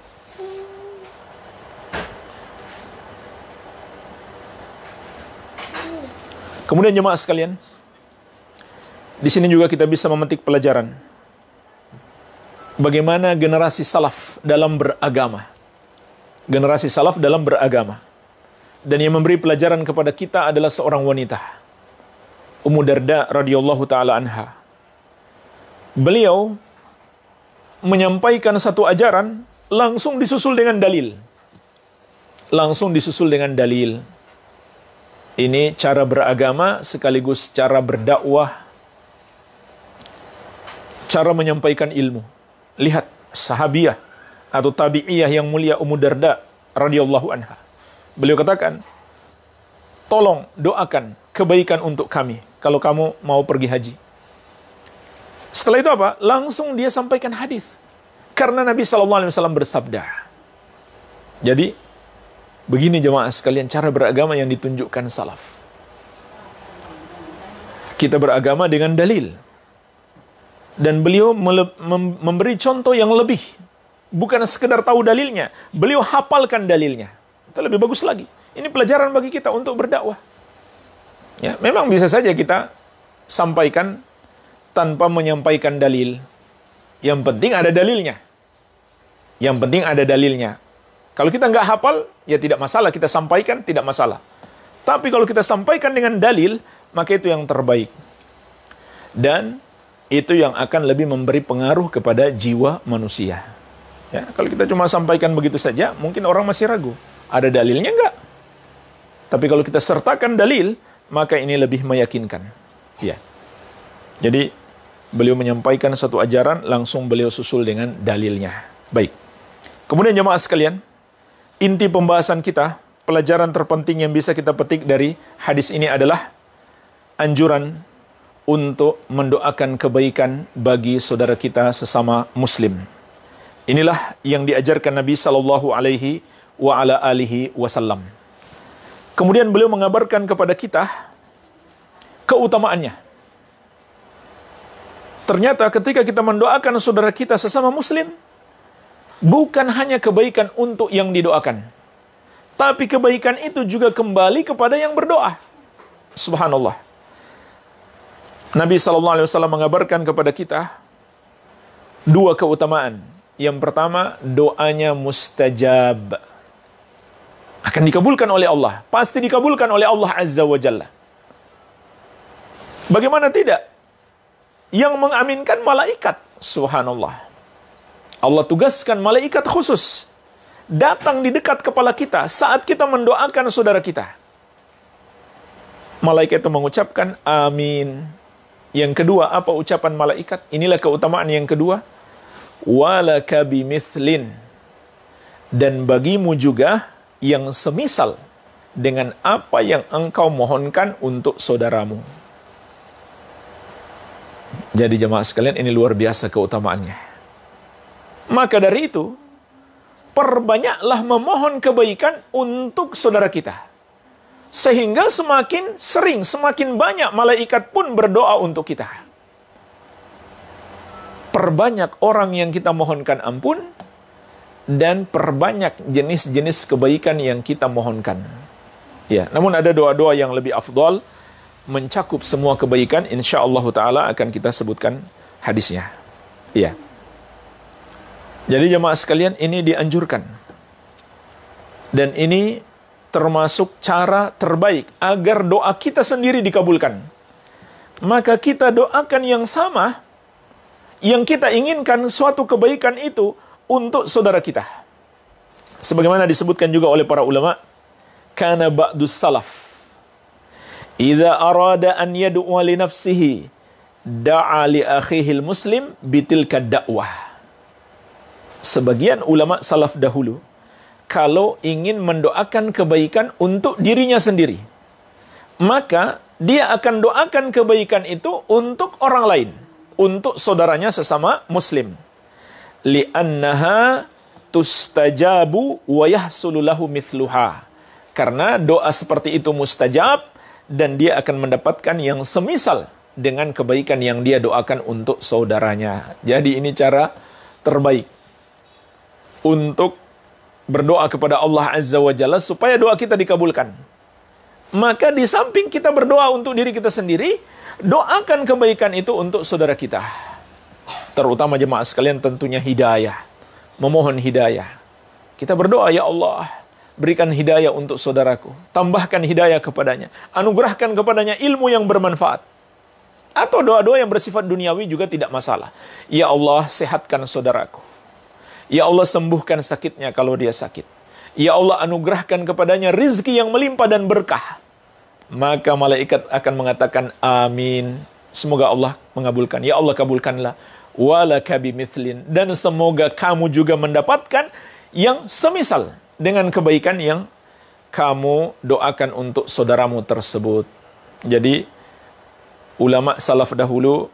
Kemudian jemaah sekalian, di sini juga kita bisa memetik pelajaran bagaimana generasi salaf dalam beragama. Generasi salaf dalam beragama. Dan yang memberi pelajaran kepada kita adalah seorang wanita, Ummu Darda radhiyallahu taala anha. Beliau menyampaikan satu ajaran langsung disusul dengan dalil. Langsung disusul dengan dalil. Ini cara beragama sekaligus cara berdakwah, cara menyampaikan ilmu. Lihat sahabiah atau tabi'iyah yang mulia Ummu Darda radhiyallahu anha. Beliau katakan, tolong doakan kebaikan untuk kami kalau kamu mau pergi haji. Setelah itu apa? Langsung dia sampaikan hadis. Karena Nabi SAW bersabda. Jadi begini jemaah sekalian cara beragama yang ditunjukkan salaf. Kita beragama dengan dalil. Dan beliau memberi contoh yang lebih. Bukan sekedar tahu dalilnya. Beliau hafalkan dalilnya. Itu lebih bagus lagi. Ini pelajaran bagi kita untuk berdakwah. Ya, memang bisa saja kita sampaikan tanpa menyampaikan dalil. Yang penting ada dalilnya. Yang penting ada dalilnya. Kalau kita nggak hafal, ya tidak masalah. Kita sampaikan, tidak masalah. Tapi kalau kita sampaikan dengan dalil, maka itu yang terbaik. Dan itu yang akan lebih memberi pengaruh kepada jiwa manusia. Ya, kalau kita cuma sampaikan begitu saja, mungkin orang masih ragu. Ada dalilnya nggak? Tapi kalau kita sertakan dalil, maka ini lebih meyakinkan. Ya. Jadi, beliau menyampaikan satu ajaran, langsung beliau susul dengan dalilnya. Baik. Kemudian jemaah sekalian, inti pembahasan kita, pelajaran terpenting yang bisa kita petik dari hadis ini adalah anjuran untuk mendoakan kebaikan bagi saudara kita sesama muslim. Inilah yang diajarkan Nabi sallallahu alaihi wa ala alihi wasallam. Kemudian beliau mengabarkan kepada kita keutamaannya. Ternyata ketika kita mendoakan saudara kita sesama muslim, bukan hanya kebaikan untuk yang didoakan, tapi kebaikan itu juga kembali kepada yang berdoa. Subhanallah. Nabi SAW mengabarkan kepada kita dua keutamaan. Yang pertama, doanya mustajab. Akan dikabulkan oleh Allah. Pasti dikabulkan oleh Allah Azza wa Jalla. Bagaimana tidak? Yang mengaminkan malaikat. Subhanallah. Allah tugaskan malaikat khusus datang di dekat kepala kita saat kita mendoakan saudara kita. Malaikat itu mengucapkan amin. Yang kedua, apa ucapan malaikat? Inilah keutamaan yang kedua. Walaka bimithlin. Dan bagimu juga yang semisal dengan apa yang engkau mohonkan untuk saudaramu. Jadi jemaah sekalian, ini luar biasa keutamaannya. Maka dari itu, perbanyaklah memohon kebaikan untuk saudara kita. Sehingga semakin sering, semakin banyak malaikat pun berdoa untuk kita. Perbanyak orang yang kita mohonkan ampun, dan perbanyak jenis-jenis kebaikan yang kita mohonkan. Ya, namun ada doa-doa yang lebih afdal, mencakup semua kebaikan, insyaallah ta'ala akan kita sebutkan hadisnya. Ya. Jadi jemaah sekalian, ini dianjurkan. Dan ini termasuk cara terbaik agar doa kita sendiri dikabulkan. Maka kita doakan yang sama, yang kita inginkan suatu kebaikan itu untuk saudara kita. Sebagaimana disebutkan juga oleh para ulama, kana ba'dus salaf idza arada an yad'u li nafsihi da'a li akhihi muslim bitilka da'wah. Sebagian ulama salaf dahulu kalau ingin mendoakan kebaikan untuk dirinya sendiri, maka dia akan doakan kebaikan itu untuk orang lain, untuk saudaranya sesama muslim. Li'annaha tustajabu wa yahsulu lahu mithluha. Karena doa seperti itu mustajab dan dia akan mendapatkan yang semisal dengan kebaikan yang dia doakan untuk saudaranya. Jadi ini cara terbaik untuk berdoa kepada Allah Azza wa Jalla supaya doa kita dikabulkan. Maka di samping kita berdoa untuk diri kita sendiri, doakan kebaikan itu untuk saudara kita. Terutama jemaah sekalian tentunya hidayah. Memohon hidayah. Kita berdoa, ya Allah, berikan hidayah untuk saudaraku. Tambahkan hidayah kepadanya. Anugerahkan kepadanya ilmu yang bermanfaat. Atau doa-doa yang bersifat duniawi juga tidak masalah. Ya Allah, sehatkan saudaraku. Ya Allah, sembuhkan sakitnya kalau dia sakit. Ya Allah, anugerahkan kepadanya rizki yang melimpah dan berkah. Maka malaikat akan mengatakan amin. Semoga Allah mengabulkan. Ya Allah, kabulkanlah. Walaka bimithlin. Dan semoga kamu juga mendapatkan yang semisal dengan kebaikan yang kamu doakan untuk saudaramu tersebut. Jadi, ulama salaf dahulu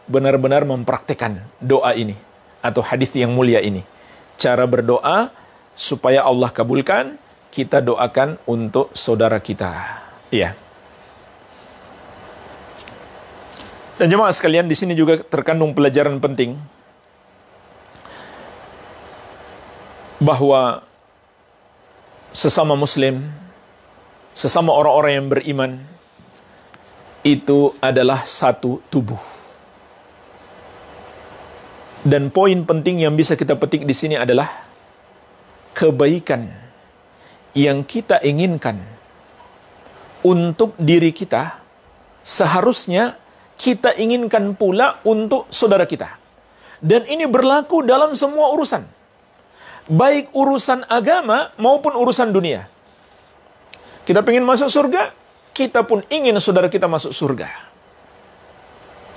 benar-benar mempraktikkan doa ini. Atau hadis yang mulia ini. Cara berdoa supaya Allah kabulkan, kita doakan untuk saudara kita. Iya. Dan jemaah sekalian, di sini juga terkandung pelajaran penting bahwa sesama muslim, sesama orang-orang yang beriman itu adalah satu tubuh. Dan poin penting yang bisa kita petik di sini adalah kebaikan yang kita inginkan untuk diri kita seharusnya kita inginkan pula untuk saudara kita. Dan ini berlaku dalam semua urusan. Baik urusan agama maupun urusan dunia. Kita ingin masuk surga, kita pun ingin saudara kita masuk surga.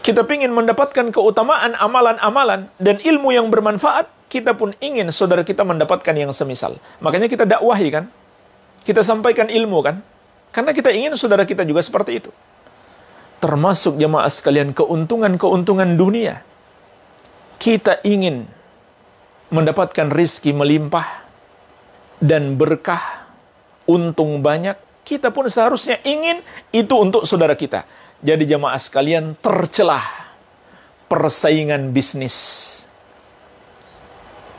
Kita ingin mendapatkan keutamaan amalan-amalan dan ilmu yang bermanfaat, kita pun ingin saudara kita mendapatkan yang semisal. Makanya kita dakwahi kan? Kita sampaikan ilmu kan? Karena kita ingin saudara kita juga seperti itu. Termasuk jemaah sekalian keuntungan-keuntungan dunia. Kita ingin mendapatkan rizki melimpah dan berkah, untung banyak. Kita pun seharusnya ingin itu untuk saudara kita. Jadi jemaah sekalian, tercelah persaingan bisnis.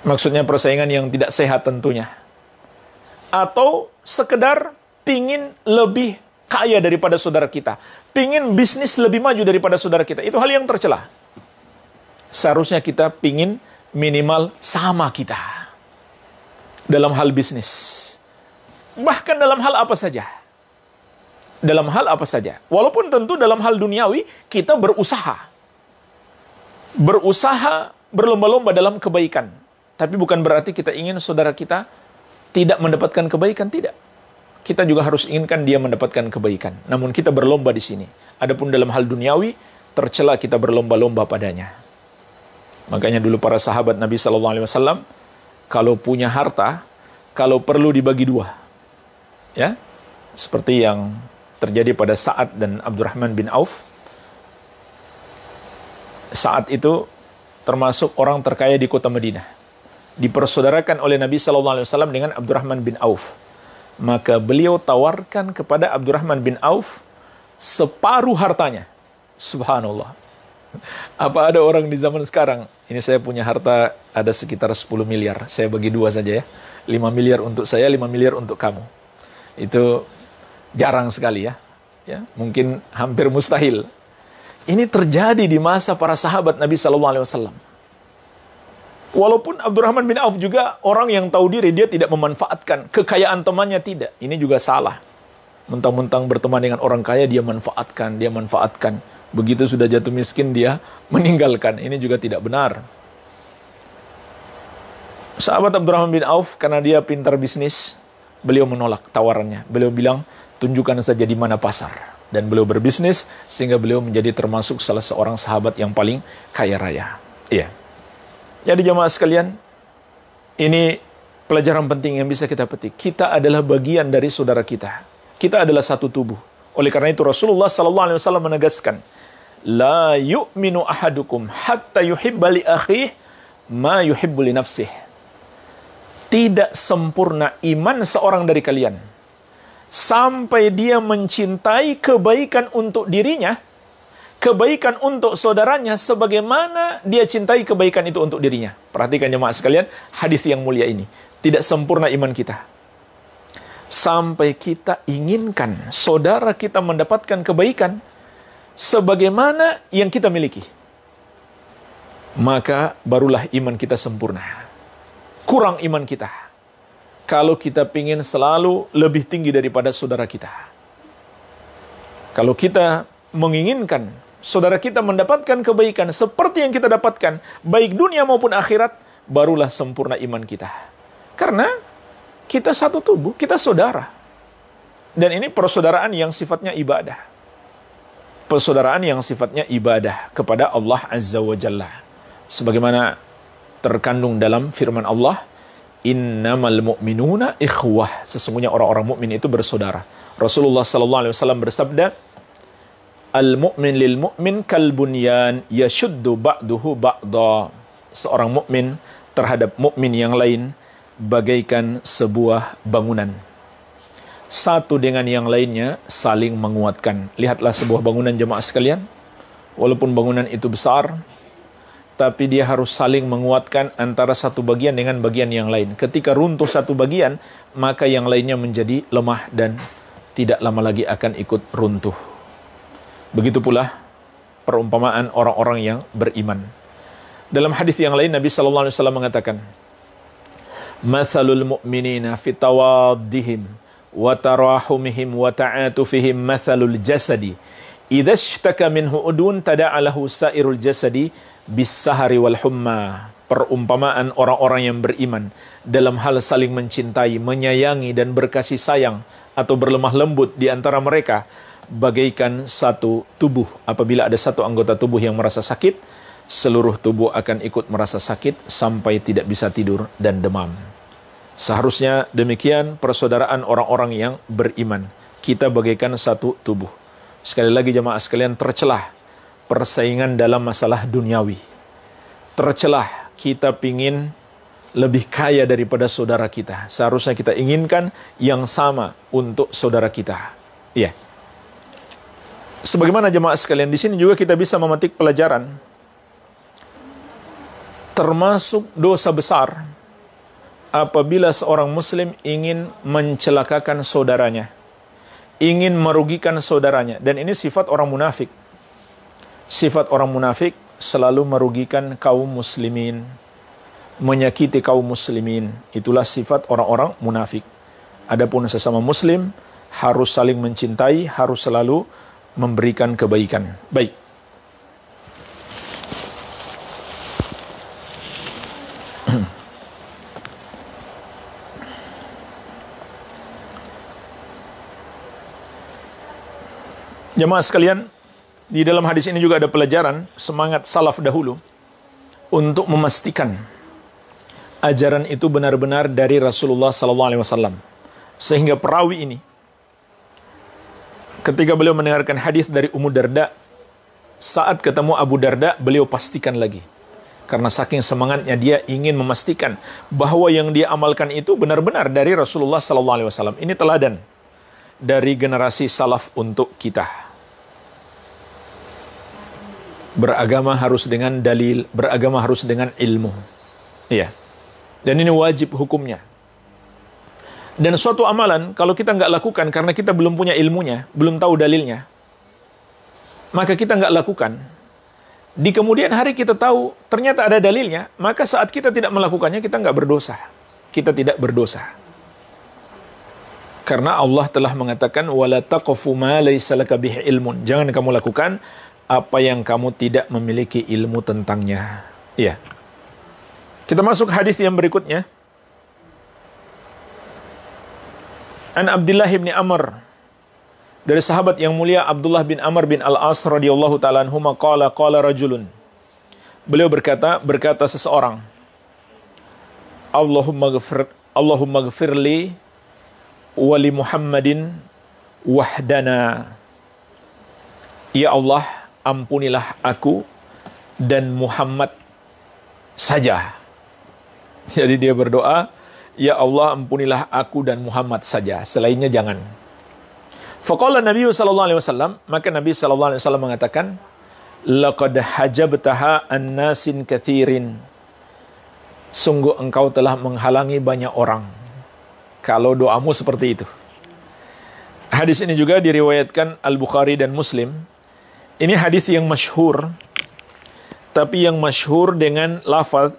Maksudnya persaingan yang tidak sehat tentunya. Atau sekedar pingin lebih kaya daripada saudara kita. Pingin bisnis lebih maju daripada saudara kita. Itu hal yang tercela. Seharusnya kita pingin minimal sama kita. Dalam hal bisnis. Bahkan dalam hal apa saja. dalam hal apa saja. Walaupun tentu dalam hal duniawi kita berusaha. Berusaha berlomba-lomba dalam kebaikan. Tapi bukan berarti kita ingin saudara kita tidak mendapatkan kebaikan, tidak. Kita juga harus inginkan dia mendapatkan kebaikan. Namun kita berlomba di sini. Adapun dalam hal duniawi, tercela kita berlomba-lomba padanya. Makanya dulu para sahabat Nabi SAW, kalau punya harta, kalau perlu dibagi dua. Ya, seperti yang terjadi pada Sa'ad dan Abdurrahman bin Auf. Sa'ad itu termasuk orang terkaya di kota Madinah. Dipersaudarakan oleh Nabi SAW dengan Abdurrahman bin Auf. Maka beliau tawarkan kepada Abdurrahman bin Auf separuh hartanya. Subhanallah. Apa ada orang di zaman sekarang, ini saya punya harta ada sekitar 10 miliar. Saya bagi dua saja ya. 5 miliar untuk saya, 5 miliar untuk kamu. Itu jarang sekali ya. Mungkin hampir mustahil. Ini terjadi di masa para sahabat Nabi SAW. Walaupun Abdurrahman bin Auf juga orang yang tahu diri, dia tidak memanfaatkan kekayaan temannya, tidak. Ini juga salah. Mentang-mentang berteman dengan orang kaya, dia manfaatkan. Begitu sudah jatuh miskin, dia meninggalkan. Ini juga tidak benar. Sahabat Abdurrahman bin Auf, karena dia pintar bisnis, beliau menolak tawarannya. Beliau bilang, tunjukkan saja di mana pasar. Dan beliau berbisnis, sehingga beliau menjadi termasuk salah seorang sahabat yang paling kaya raya. Iya. Jadi jamaah sekalian, ini pelajaran penting yang bisa kita petik. Kita adalah bagian dari saudara kita. Kita adalah satu tubuh. Oleh karena itu Rasulullah SAW menegaskan, la yu'minu ahadukum hatta yuhibba li akhihi ma yuhibbu li nafsihi. Tidak sempurna iman seorang dari kalian sampai dia mencintai kebaikan untuk dirinya, kebaikan untuk saudaranya sebagaimana dia cintai kebaikan itu untuk dirinya. Perhatikan jemaah sekalian, hadis yang mulia ini. Tidak sempurna iman kita sampai kita inginkan saudara kita mendapatkan kebaikan sebagaimana yang kita miliki. Maka barulah iman kita sempurna. Kurang iman kita kalau kita ingin selalu lebih tinggi daripada saudara kita. Kalau kita menginginkan saudara kita mendapatkan kebaikan seperti yang kita dapatkan, baik dunia maupun akhirat, barulah sempurna iman kita. Karena kita satu tubuh, kita saudara. Dan ini persaudaraan yang sifatnya ibadah. Persaudaraan yang sifatnya ibadah kepada Allah Azza wa Jalla. Sebagaimana terkandung dalam firman Allah, innamal mu'minuna ikhwah. Sesungguhnya orang-orang mukmin itu bersaudara. Rasulullah SAW bersabda, al-mu'min lil mu'min kal bunyan yashuddu ba'duhu ba'da. Seorang mukmin terhadap mukmin yang lain bagaikan sebuah bangunan. Satu dengan yang lainnya saling menguatkan. Lihatlah sebuah bangunan jemaah sekalian. Walaupun bangunan itu besar, tapi dia harus saling menguatkan antara satu bagian dengan bagian yang lain. Ketika runtuh satu bagian, maka yang lainnya menjadi lemah dan tidak lama lagi akan ikut runtuh. Begitu pula perumpamaan orang-orang yang beriman. Dalam hadis yang lain Nabi SAW mengatakan, mathalul mu'minina fi tawaddihim wa tarahumihim wa ta'atufihim mathalul jasadi idza ishtaka minhu udun tada'alahu sairul jasadi bis-sahari wal humma. Perumpamaan orang-orang yang beriman dalam hal saling mencintai, menyayangi dan berkasih sayang atau berlemah lembut di antara mereka bagaikan satu tubuh. Apabila ada satu anggota tubuh yang merasa sakit, seluruh tubuh akan ikut merasa sakit sampai tidak bisa tidur dan demam. Seharusnya demikian persaudaraan orang-orang yang beriman. Kita bagaikan satu tubuh. Sekali lagi jemaah sekalian, tercelah persaingan dalam masalah duniawi. Tercelah kita pingin lebih kaya daripada saudara kita. Seharusnya kita inginkan yang sama untuk saudara kita. Iya. Sebagaimana jemaah sekalian, di sini juga kita bisa memetik pelajaran. Termasuk dosa besar apabila seorang muslim ingin mencelakakan saudaranya, ingin merugikan saudaranya. Dan ini sifat orang munafik. Sifat orang munafik selalu merugikan kaum muslimin, menyakiti kaum muslimin. Itulah sifat orang-orang munafik. Adapun sesama muslim, harus saling mencintai, harus selalu memberikan kebaikan. Baik. Jemaah sekalian, di dalam hadis ini juga ada pelajaran semangat salaf dahulu untuk memastikan ajaran itu benar-benar dari Rasulullah SAW. Sehingga perawi ini, ketika beliau mendengarkan hadis dari Ummu Darda, saat ketemu Abu Darda, beliau pastikan lagi. Karena saking semangatnya dia ingin memastikan bahwa yang dia amalkan itu benar-benar dari Rasulullah SAW. Ini teladan dari generasi salaf untuk kita. Beragama harus dengan dalil, beragama harus dengan ilmu. Iya. Dan ini wajib hukumnya. Dan suatu amalan, kalau kita nggak lakukan karena kita belum punya ilmunya, belum tahu dalilnya, maka kita nggak lakukan. Di kemudian hari kita tahu, ternyata ada dalilnya, maka saat kita tidak melakukannya, kita nggak berdosa. Kita tidak berdosa. Karena Allah telah mengatakan, وَلَا تَقْفُ مَا لَيْسَ لَكَ بِهِ ilmun. Jangan kamu lakukan apa yang kamu tidak memiliki ilmu tentangnya. Iya. Kita masuk hadis yang berikutnya. An Abdullah bin Amr, dari sahabat yang mulia Abdullah bin Amr bin Al-As radhiyallahu ta'ala anhuma, qala rajulun. Beliau berkata seseorang, Allahumma gfirli wa li Muhammadin wahdana. Ya Allah, ampunilah aku dan Muhammad saja. Jadi dia berdoa, ya Allah, ampunilah aku dan Muhammad saja, selainnya jangan. Faqala Nabi sallallahu alaihi wasallam, maka Nabi sallallahu alaihi wasallam mengatakan, laqad hajabtaha an-nasin katsirin. Sungguh engkau telah menghalangi banyak orang kalau doamu seperti itu. Hadis ini juga diriwayatkan Al-Bukhari dan Muslim. Ini hadis yang masyhur, tapi yang masyhur dengan lafaz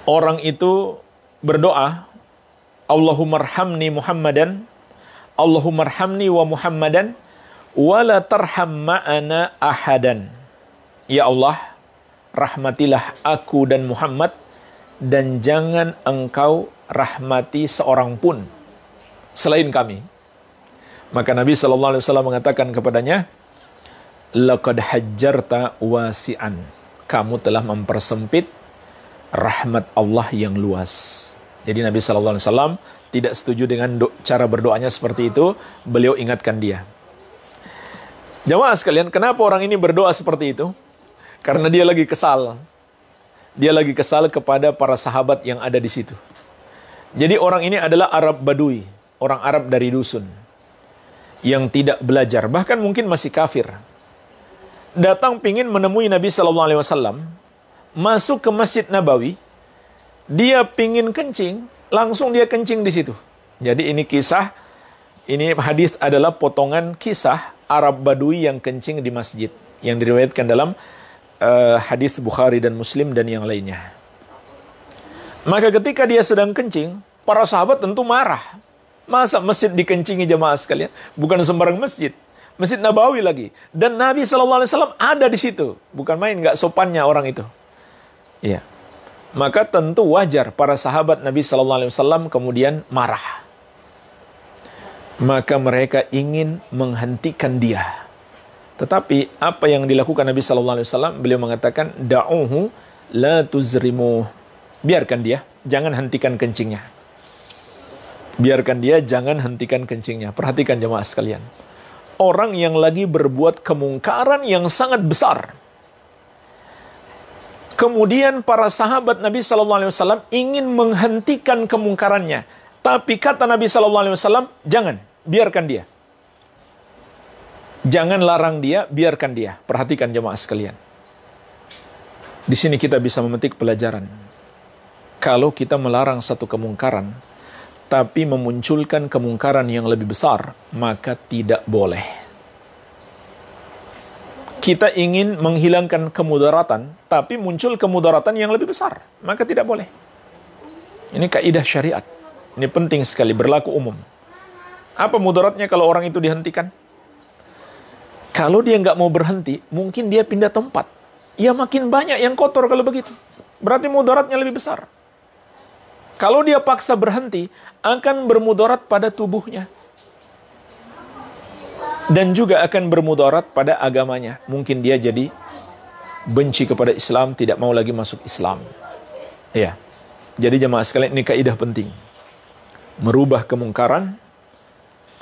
orang itu berdoa, Allahummarhamni Muhammadan, Allahummarhamni wa Muhammadan, wa la tarham ma'ana ahadan. Ya Allah, rahmatilah aku dan Muhammad, dan jangan engkau rahmati seorang pun selain kami. Maka Nabi SAW mengatakan kepadanya, laqad hajjarta wasi'an. Kamu telah mempersempit rahmat Allah yang luas. Jadi Nabi SAW tidak setuju dengan cara berdoanya seperti itu. Beliau ingatkan dia. Jamaah sekalian, kenapa orang ini berdoa seperti itu? Karena dia lagi kesal. Dia lagi kesal kepada para sahabat yang ada di situ. Jadi orang ini adalah Arab Badui, orang Arab dari dusun, yang tidak belajar, bahkan mungkin masih kafir. Datang pingin menemui Nabi SAW, masuk ke Masjid Nabawi, dia pingin kencing, langsung dia kencing di situ. Jadi ini kisah, ini hadis adalah potongan kisah Arab Badui yang kencing di masjid, yang diriwayatkan dalam hadis Bukhari dan Muslim dan yang lainnya. Maka ketika dia sedang kencing, para sahabat tentu marah. Masa masjid dikencingi, jemaah sekalian? Bukan sembarang masjid. Masjid Nabawi lagi. Dan Nabi SAW ada di situ. Bukan main, nggak sopannya orang itu. Ya. Maka tentu wajar para sahabat Nabi SAW kemudian marah. Maka mereka ingin menghentikan dia. Tetapi apa yang dilakukan Nabi SAW? Beliau mengatakan, da'uhu la tuzrimu. Biarkan dia, jangan hentikan kencingnya. Biarkan dia, jangan hentikan kencingnya. Perhatikan jemaah sekalian. Orang yang lagi berbuat kemungkaran yang sangat besar. Kemudian para sahabat Nabi SAW ingin menghentikan kemungkarannya. Tapi kata Nabi SAW, jangan, biarkan dia. Jangan larang dia, biarkan dia. Perhatikan jemaah sekalian. Di sini kita bisa memetik pelajaran. Kalau kita melarang satu kemungkaran, tapi memunculkan kemungkaran yang lebih besar, maka tidak boleh. Kita ingin menghilangkan kemudaratan, tapi muncul kemudaratan yang lebih besar, maka tidak boleh. Ini kaidah syariat. Ini penting sekali, berlaku umum. Apa mudaratnya kalau orang itu dihentikan? Kalau dia nggak mau berhenti, mungkin dia pindah tempat. Ya makin banyak yang kotor kalau begitu. Berarti mudaratnya lebih besar. Kalau dia paksa berhenti, akan bermudarat pada tubuhnya. Dan juga akan bermudarat pada agamanya. Mungkin dia jadi benci kepada Islam, tidak mau lagi masuk Islam. Ya. Jadi jemaah sekalian, ini kaidah penting. Merubah kemungkaran,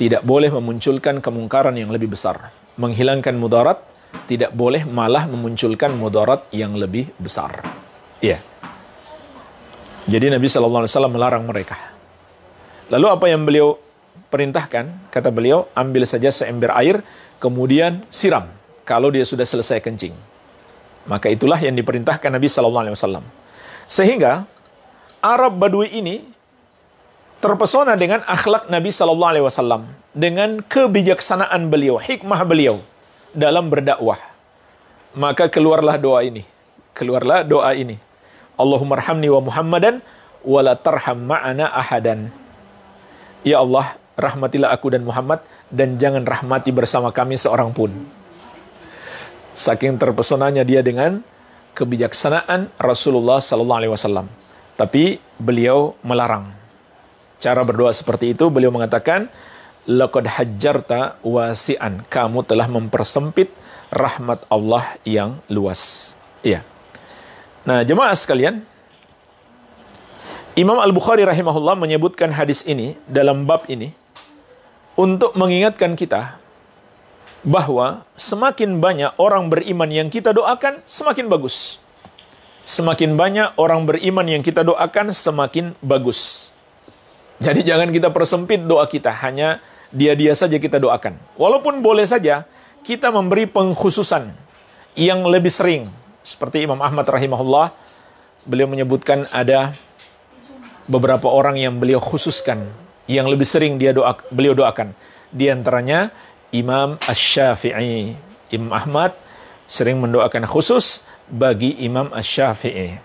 tidak boleh memunculkan kemungkaran yang lebih besar. Menghilangkan mudarat, tidak boleh malah memunculkan mudarat yang lebih besar. Ya. Jadi Nabi SAW melarang mereka. Lalu apa yang beliau perintahkan? Kata beliau, ambil saja seember air, kemudian siram kalau dia sudah selesai kencing. Maka itulah yang diperintahkan Nabi SAW. Sehingga Arab Badui ini terpesona dengan akhlak Nabi SAW, dengan kebijaksanaan beliau, hikmah beliau dalam berdakwah. Maka keluarlah doa ini. Allahumma arhamni wa Muhammadan wa la tarham ma'ana ahadan. Ya Allah, rahmatilah aku dan Muhammad dan jangan rahmati bersama kami seorang pun. Saking terpesonanya dia dengan kebijaksanaan Rasulullah sallallahu alaihi wasallam. Tapi beliau melarang cara berdoa seperti itu. Beliau mengatakan, laqad hajjarta wasi'an, kamu telah mempersempit rahmat Allah yang luas. Iya. Nah, jemaah sekalian, Imam Al-Bukhari rahimahullah menyebutkan hadis ini dalam bab ini untuk mengingatkan kita bahwa semakin banyak orang beriman yang kita doakan, semakin bagus. Semakin banyak orang beriman yang kita doakan, semakin bagus. Jadi jangan kita persempit doa kita, hanya dia-dia saja kita doakan. Walaupun boleh saja kita memberi pengkhususan yang lebih sering. Seperti Imam Ahmad rahimahullah, beliau menyebutkan ada beberapa orang yang beliau khususkan, yang lebih sering beliau doakan. Di antaranya Imam Asy-Syafi'i. Imam Ahmad sering mendoakan khusus bagi Imam Asy-Syafi'i.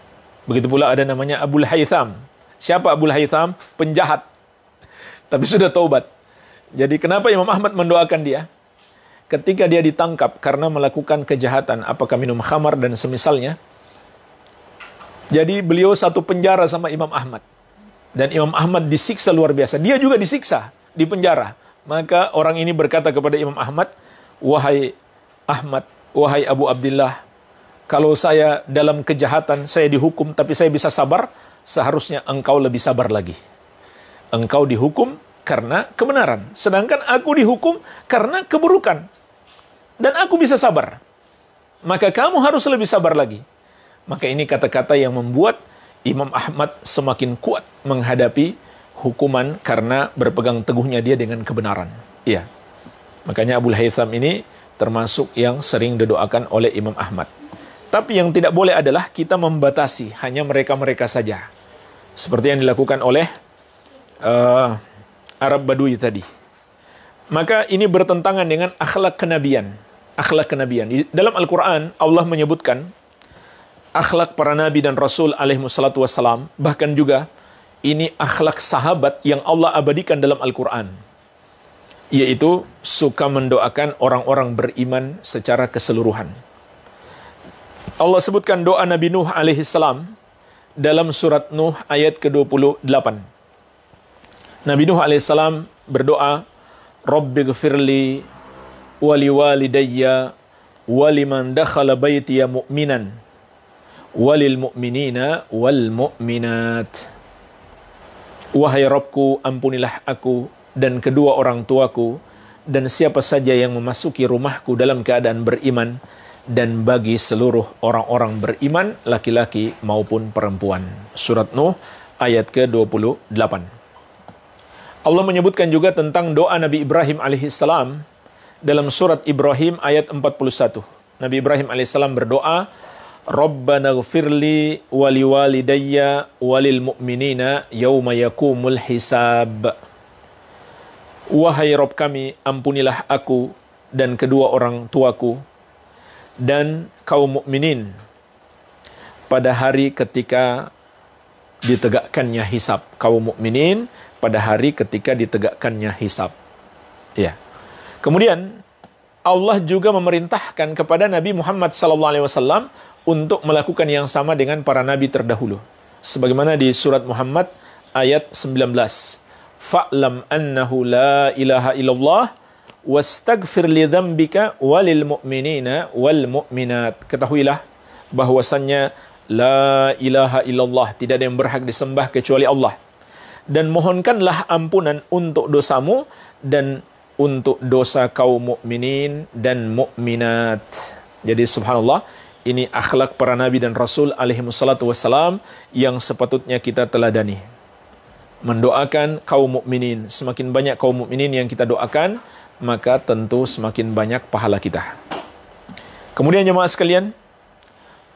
Begitu pula ada namanya Abul Haytham. Siapa Abul Haytham? Penjahat. Tapi sudah taubat. Jadi kenapa Imam Ahmad mendoakan dia? Ketika dia ditangkap karena melakukan kejahatan, apakah minum khamar dan semisalnya. Jadi beliau satu penjara sama Imam Ahmad. Dan Imam Ahmad disiksa luar biasa. Dia juga disiksa di penjara. Maka orang ini berkata kepada Imam Ahmad, wahai Ahmad, wahai Abu Abdillah, kalau saya dalam kejahatan, saya dihukum, tapi saya bisa sabar, seharusnya engkau lebih sabar lagi. Engkau dihukum karena kebenaran, sedangkan aku dihukum karena keburukan. Dan aku bisa sabar. Maka kamu harus lebih sabar lagi. Maka ini kata-kata yang membuat Imam Ahmad semakin kuat menghadapi hukuman karena berpegang teguhnya dia dengan kebenaran. Iya. Makanya Abul Haytham ini termasuk yang sering didoakan oleh Imam Ahmad. Tapi yang tidak boleh adalah kita membatasi hanya mereka-mereka saja. Seperti yang dilakukan oleh Arab Badui tadi. Maka ini bertentangan dengan akhlak kenabian. Akhlak kenabian. Di dalam Al-Quran, Allah menyebutkan akhlak para nabi dan rasul alaihissalatu wassalam. Bahkan juga ini akhlak sahabat yang Allah abadikan dalam Al-Quran. Yaitu suka mendoakan orang-orang beriman secara keseluruhan. Allah sebutkan doa Nabi Nuh alaihissalam dalam surat Nuh ayat ke-28. Nabi Nuh alaihissalam berdoa, Rabbighfirli wali walidayya waliman dakhala baytiya mu'minan walil mu'minina wal mu'minat. Wahai Rabbku, ampunilah aku dan kedua orang tuaku dan siapa saja yang memasuki rumahku dalam keadaan beriman, dan bagi seluruh orang-orang beriman laki-laki maupun perempuan. Surat Nuh ayat ke-28. Allah menyebutkan juga tentang doa Nabi Ibrahim alaihissalam dalam surat Ibrahim ayat 41. Nabi Ibrahim alaihissalam berdoa, Rabbana ghfirli wali walidayya walil mu'minina yawma yakumul hisab. Wahai Rabb kami, ampunilah aku dan kedua orang tuaku dan kaum mukminin pada hari ketika ditegakkannya hisab. Kaum mukminin pada hari ketika ditegakkannya hisab. Ya. Kemudian Allah juga memerintahkan kepada Nabi Muhammad SAW untuk melakukan yang sama dengan para nabi terdahulu. Sebagaimana di surat Muhammad ayat 19. Fa'lam annahu la ilaha illallah wastaghfir li dzambika walil mu'minina wal mu'minat. Ketahuilah bahwasannya la ilaha illallah, tidak ada yang berhak disembah kecuali Allah. Dan mohonkanlah ampunan untuk dosamu dan untuk dosa kaum mukminin dan mukminat. Jadi subhanallah, ini akhlak para nabi dan rasul alaihi wassalatu wassalam yang sepatutnya kita teladani. Mendoakan kaum mukminin, semakin banyak kaum mukminin yang kita doakan, maka tentu semakin banyak pahala kita. Kemudian jemaah sekalian,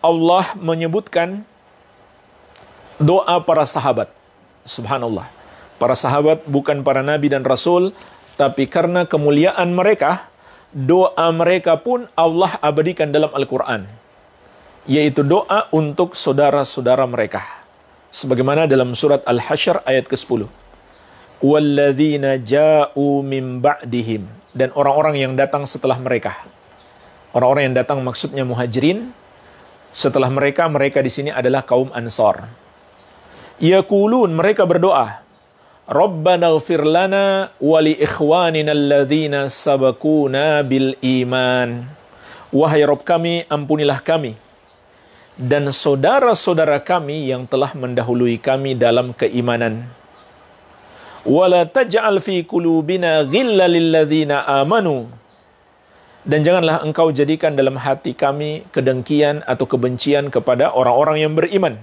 Allah menyebutkan doa para sahabat. Subhanallah. Para sahabat bukan para nabi dan rasul, tapi karena kemuliaan mereka, doa mereka pun Allah abadikan dalam Al-Quran. Yaitu doa untuk saudara-saudara mereka. Sebagaimana dalam surat Al-Hasyr ayat ke-10. وَالَّذِينَ جَاءُوا مِنْ بَعْدِهِمْ. Dan orang-orang yang datang setelah mereka. Orang-orang yang datang maksudnya muhajirin. Setelah mereka, mereka di sini adalah kaum Ansar. Yaqulun, mereka berdoa. Rabbana ighfir lana wa li ikhwanina alladhina sabaquna bil iman. Wahai Rabb kami, ampunilah kami dan saudara-saudara kami yang telah mendahului kami dalam keimanan. Wala taj'al fi qulubina ghillan lil ladzina amanu. Dan janganlah engkau jadikan dalam hati kami kedengkian atau kebencian kepada orang-orang yang beriman.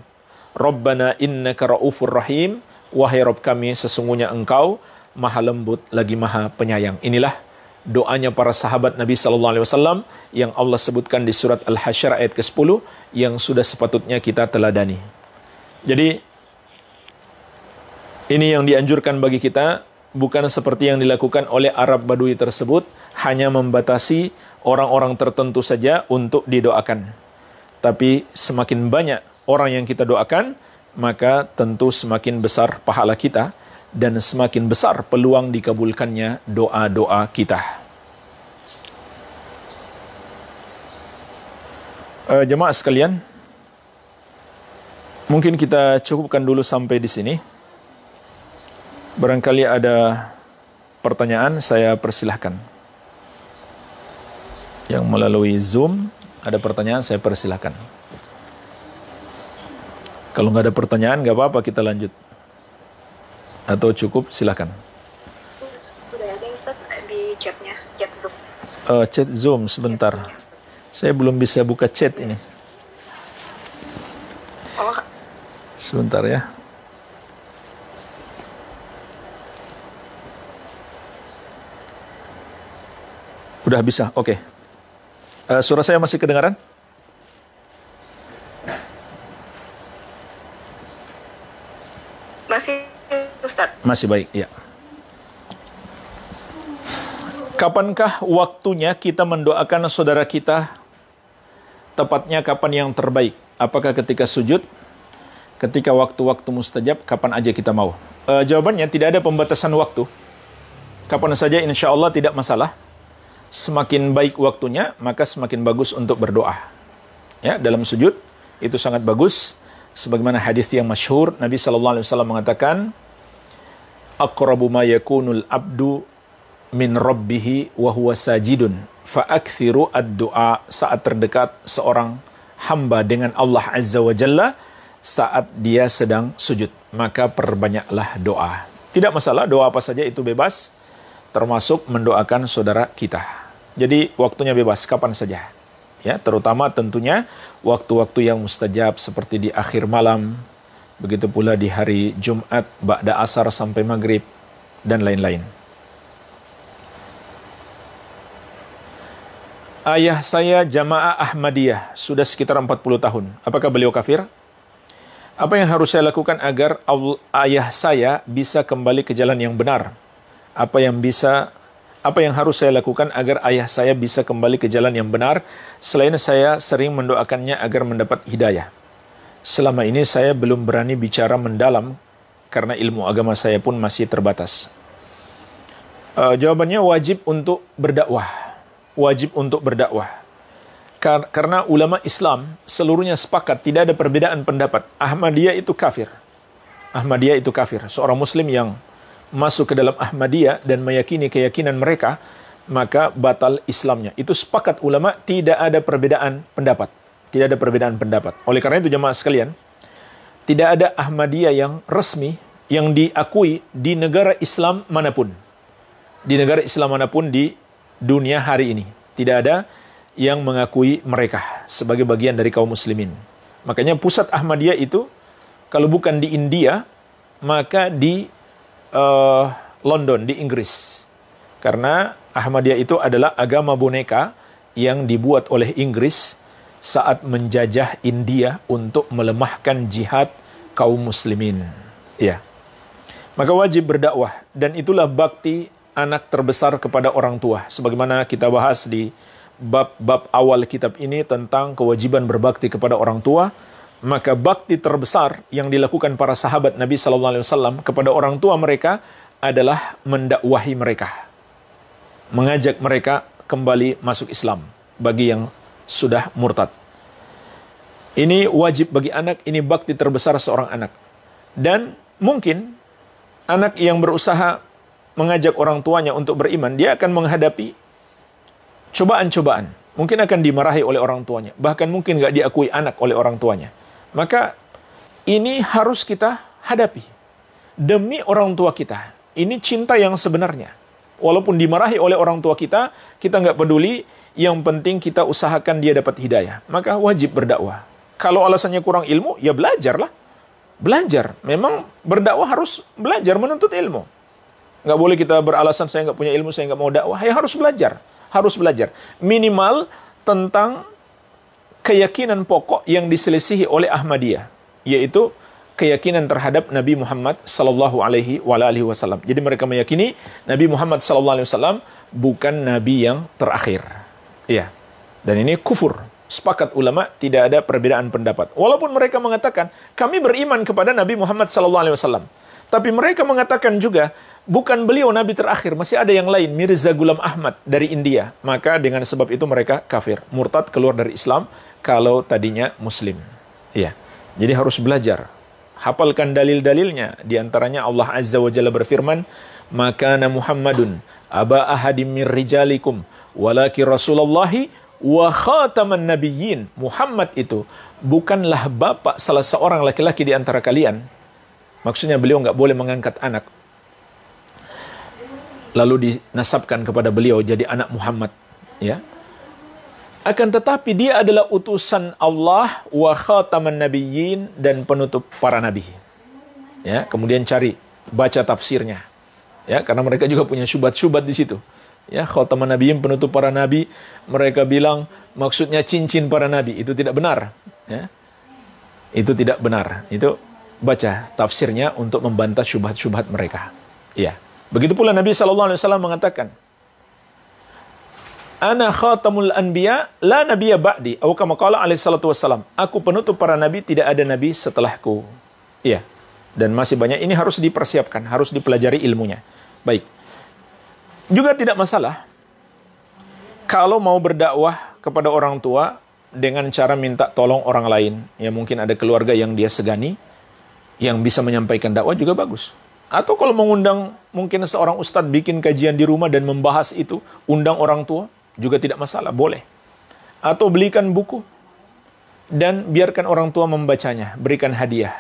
Rabbana innaka raufur rahim. Wahai Rabb kami, sesungguhnya engkau maha lembut lagi maha penyayang. Inilah doanya para sahabat Nabi SAW yang Allah sebutkan di surat Al-Hasyr ayat ke-10 yang sudah sepatutnya kita teladani. Jadi ini yang dianjurkan bagi kita, bukan seperti yang dilakukan oleh Arab Badui tersebut, hanya membatasi orang-orang tertentu saja untuk didoakan. Tapi semakin banyak orang yang kita doakan, maka tentu semakin besar pahala kita dan semakin besar peluang dikabulkannya doa-doa kita. Jemaah sekalian, mungkin kita cukupkan dulu sampai di sini. Barangkali ada pertanyaan, saya persilahkan. Yang melalui Zoom, ada pertanyaan, saya persilahkan. Kalau nggak ada pertanyaan, nggak apa-apa, kita lanjut. Atau cukup, silakan. Sudah ada Ustaz di chatnya, chat Zoom. Chat Zoom sebentar. Saya belum bisa buka chat ini. Oh. Sebentar ya. Udah bisa, oke. Suara saya masih kedengaran? Masih, Ustaz. Masih baik, ya. Kapankah waktunya kita mendoakan saudara kita? Tepatnya kapan yang terbaik? Apakah ketika sujud? Ketika waktu-waktu mustajab? Kapan aja kita mau? Jawabannya tidak ada pembatasan waktu. Kapan saja insya Allah tidak masalah. Semakin baik waktunya, maka semakin bagus untuk berdoa. Ya, dalam sujud itu sangat bagus. Sebagaimana hadis yang masyhur, Nabi SAW mengatakan, aqrabu ma yakunul abdu min rabbihi wa huwa sajidun fa akthiru ad-du'a. Saat terdekat seorang hamba dengan Allah Azza wa Jalla saat dia sedang sujud, maka perbanyaklah doa. Tidak masalah, doa apa saja itu bebas, termasuk mendoakan saudara kita. Jadi waktunya bebas, kapan saja. Ya, terutama tentunya waktu-waktu yang mustajab seperti di akhir malam, begitu pula di hari Jumat, ba'da asar sampai maghrib, dan lain-lain. Ayah saya jamaah Ahmadiyah, sudah sekitar 40 tahun. Apakah beliau kafir? Apa yang harus saya lakukan agar ayah saya bisa kembali ke jalan yang benar? Apa yang harus saya lakukan agar ayah saya bisa kembali ke jalan yang benar? Selain saya sering mendoakannya agar mendapat hidayah. Selama ini saya belum berani bicara mendalam karena ilmu agama saya pun masih terbatas. Jawabannya wajib untuk berdakwah. Wajib untuk berdakwah. Karena ulama Islam seluruhnya sepakat, tidak ada perbedaan pendapat. Ahmadiyah itu kafir. Ahmadiyah itu kafir. Seorang muslim yang masuk ke dalam Ahmadiyah dan meyakini keyakinan mereka, maka batal Islamnya. Itu sepakat ulama, tidak ada perbedaan pendapat. Tidak ada perbedaan pendapat. Oleh karena itu jemaah sekalian, tidak ada Ahmadiyah yang resmi, yang diakui di negara Islam manapun. Di negara Islam manapun di dunia hari ini. Tidak ada yang mengakui mereka sebagai bagian dari kaum muslimin. Makanya pusat Ahmadiyah itu, kalau bukan di India, maka di London, di Inggris. Karena Ahmadiyah itu adalah agama boneka yang dibuat oleh Inggris saat menjajah India untuk melemahkan jihad kaum muslimin. Ya. Maka wajib berdakwah, dan itulah bakti anak terbesar kepada orang tua. Sebagaimana kita bahas di bab-bab awal kitab ini tentang kewajiban berbakti kepada orang tua, maka bakti terbesar yang dilakukan para sahabat Nabi SAW kepada orang tua mereka adalah mendakwahi mereka, mengajak mereka kembali masuk Islam bagi yang sudah murtad. Ini wajib bagi anak, ini bakti terbesar seorang anak. Dan mungkin anak yang berusaha mengajak orang tuanya untuk beriman, dia akan menghadapi cobaan-cobaan. Mungkin akan dimarahi oleh orang tuanya. Bahkan mungkin nggak diakui anak oleh orang tuanya. Maka ini harus kita hadapi. Demi orang tua kita. Ini cinta yang sebenarnya. Walaupun dimarahi oleh orang tua kita nggak peduli. Yang penting kita usahakan dia dapat hidayah. Maka wajib berdakwah. Kalau alasannya kurang ilmu, ya belajarlah. Belajar. Memang berdakwah harus belajar menuntut ilmu. Nggak boleh kita beralasan saya nggak punya ilmu, saya nggak mau dakwah. Ya harus belajar. Harus belajar. Minimal tentang keyakinan pokok yang diselisihi oleh Ahmadiyah. Yaitu keyakinan terhadap Nabi Muhammad sallallahu alaihi wasallam. Jadi mereka meyakini Nabi Muhammad sallallahu alaihi wasallam bukan Nabi yang terakhir. Iya. Dan ini kufur. Sepakat ulama, tidak ada perbedaan pendapat. Walaupun mereka mengatakan, kami beriman kepada Nabi Muhammad sallallahu alaihi wasallam. Tapi mereka mengatakan juga, bukan beliau Nabi terakhir, masih ada yang lain, Mirza Ghulam Ahmad dari India. Maka dengan sebab itu mereka kafir, murtad, keluar dari Islam, kalau tadinya Muslim. Iya. Jadi harus belajar. Hafalkan dalil-dalilnya. Di antaranya Allah Azza wa Jalla berfirman, "Makana Muhammadun aba ahadim min rijalikum, walaki Rasulullahi wa khataman nabiyyin." Muhammad itu bukanlah bapak salah seorang laki-laki di antara kalian. Maksudnya beliau nggak boleh mengangkat anak lalu dinasabkan kepada beliau jadi anak Muhammad, ya. Akan tetapi dia adalah utusan Allah wa khataman nabiyyin, dan penutup para nabi. Ya, kemudian baca tafsirnya. Ya, karena mereka juga punya syubhat-syubhat di situ. Ya, khataman nabiyyin, penutup para nabi, mereka bilang maksudnya cincin para nabi. Itu tidak benar, ya. Itu tidak benar. Itu baca tafsirnya untuk membantah syubhat-syubhat mereka. Ya. Begitu pula Nabi SAW mengatakan, "Ana khatamul anbiya, la nabiyya ba'di." Atau kama qala alaihi salatu wassalam, aku penutup para nabi, tidak ada nabi setelahku. Iya. Dan masih banyak, ini harus dipersiapkan, harus dipelajari ilmunya. Baik. Juga tidak masalah kalau mau berdakwah kepada orang tua dengan cara minta tolong orang lain. Ya, mungkin ada keluarga yang dia segani, yang bisa menyampaikan dakwah juga bagus. Atau kalau mengundang mungkin seorang ustadz bikin kajian di rumah dan membahas itu, undang orang tua, juga tidak masalah, boleh. Atau belikan buku dan biarkan orang tua membacanya, berikan hadiah.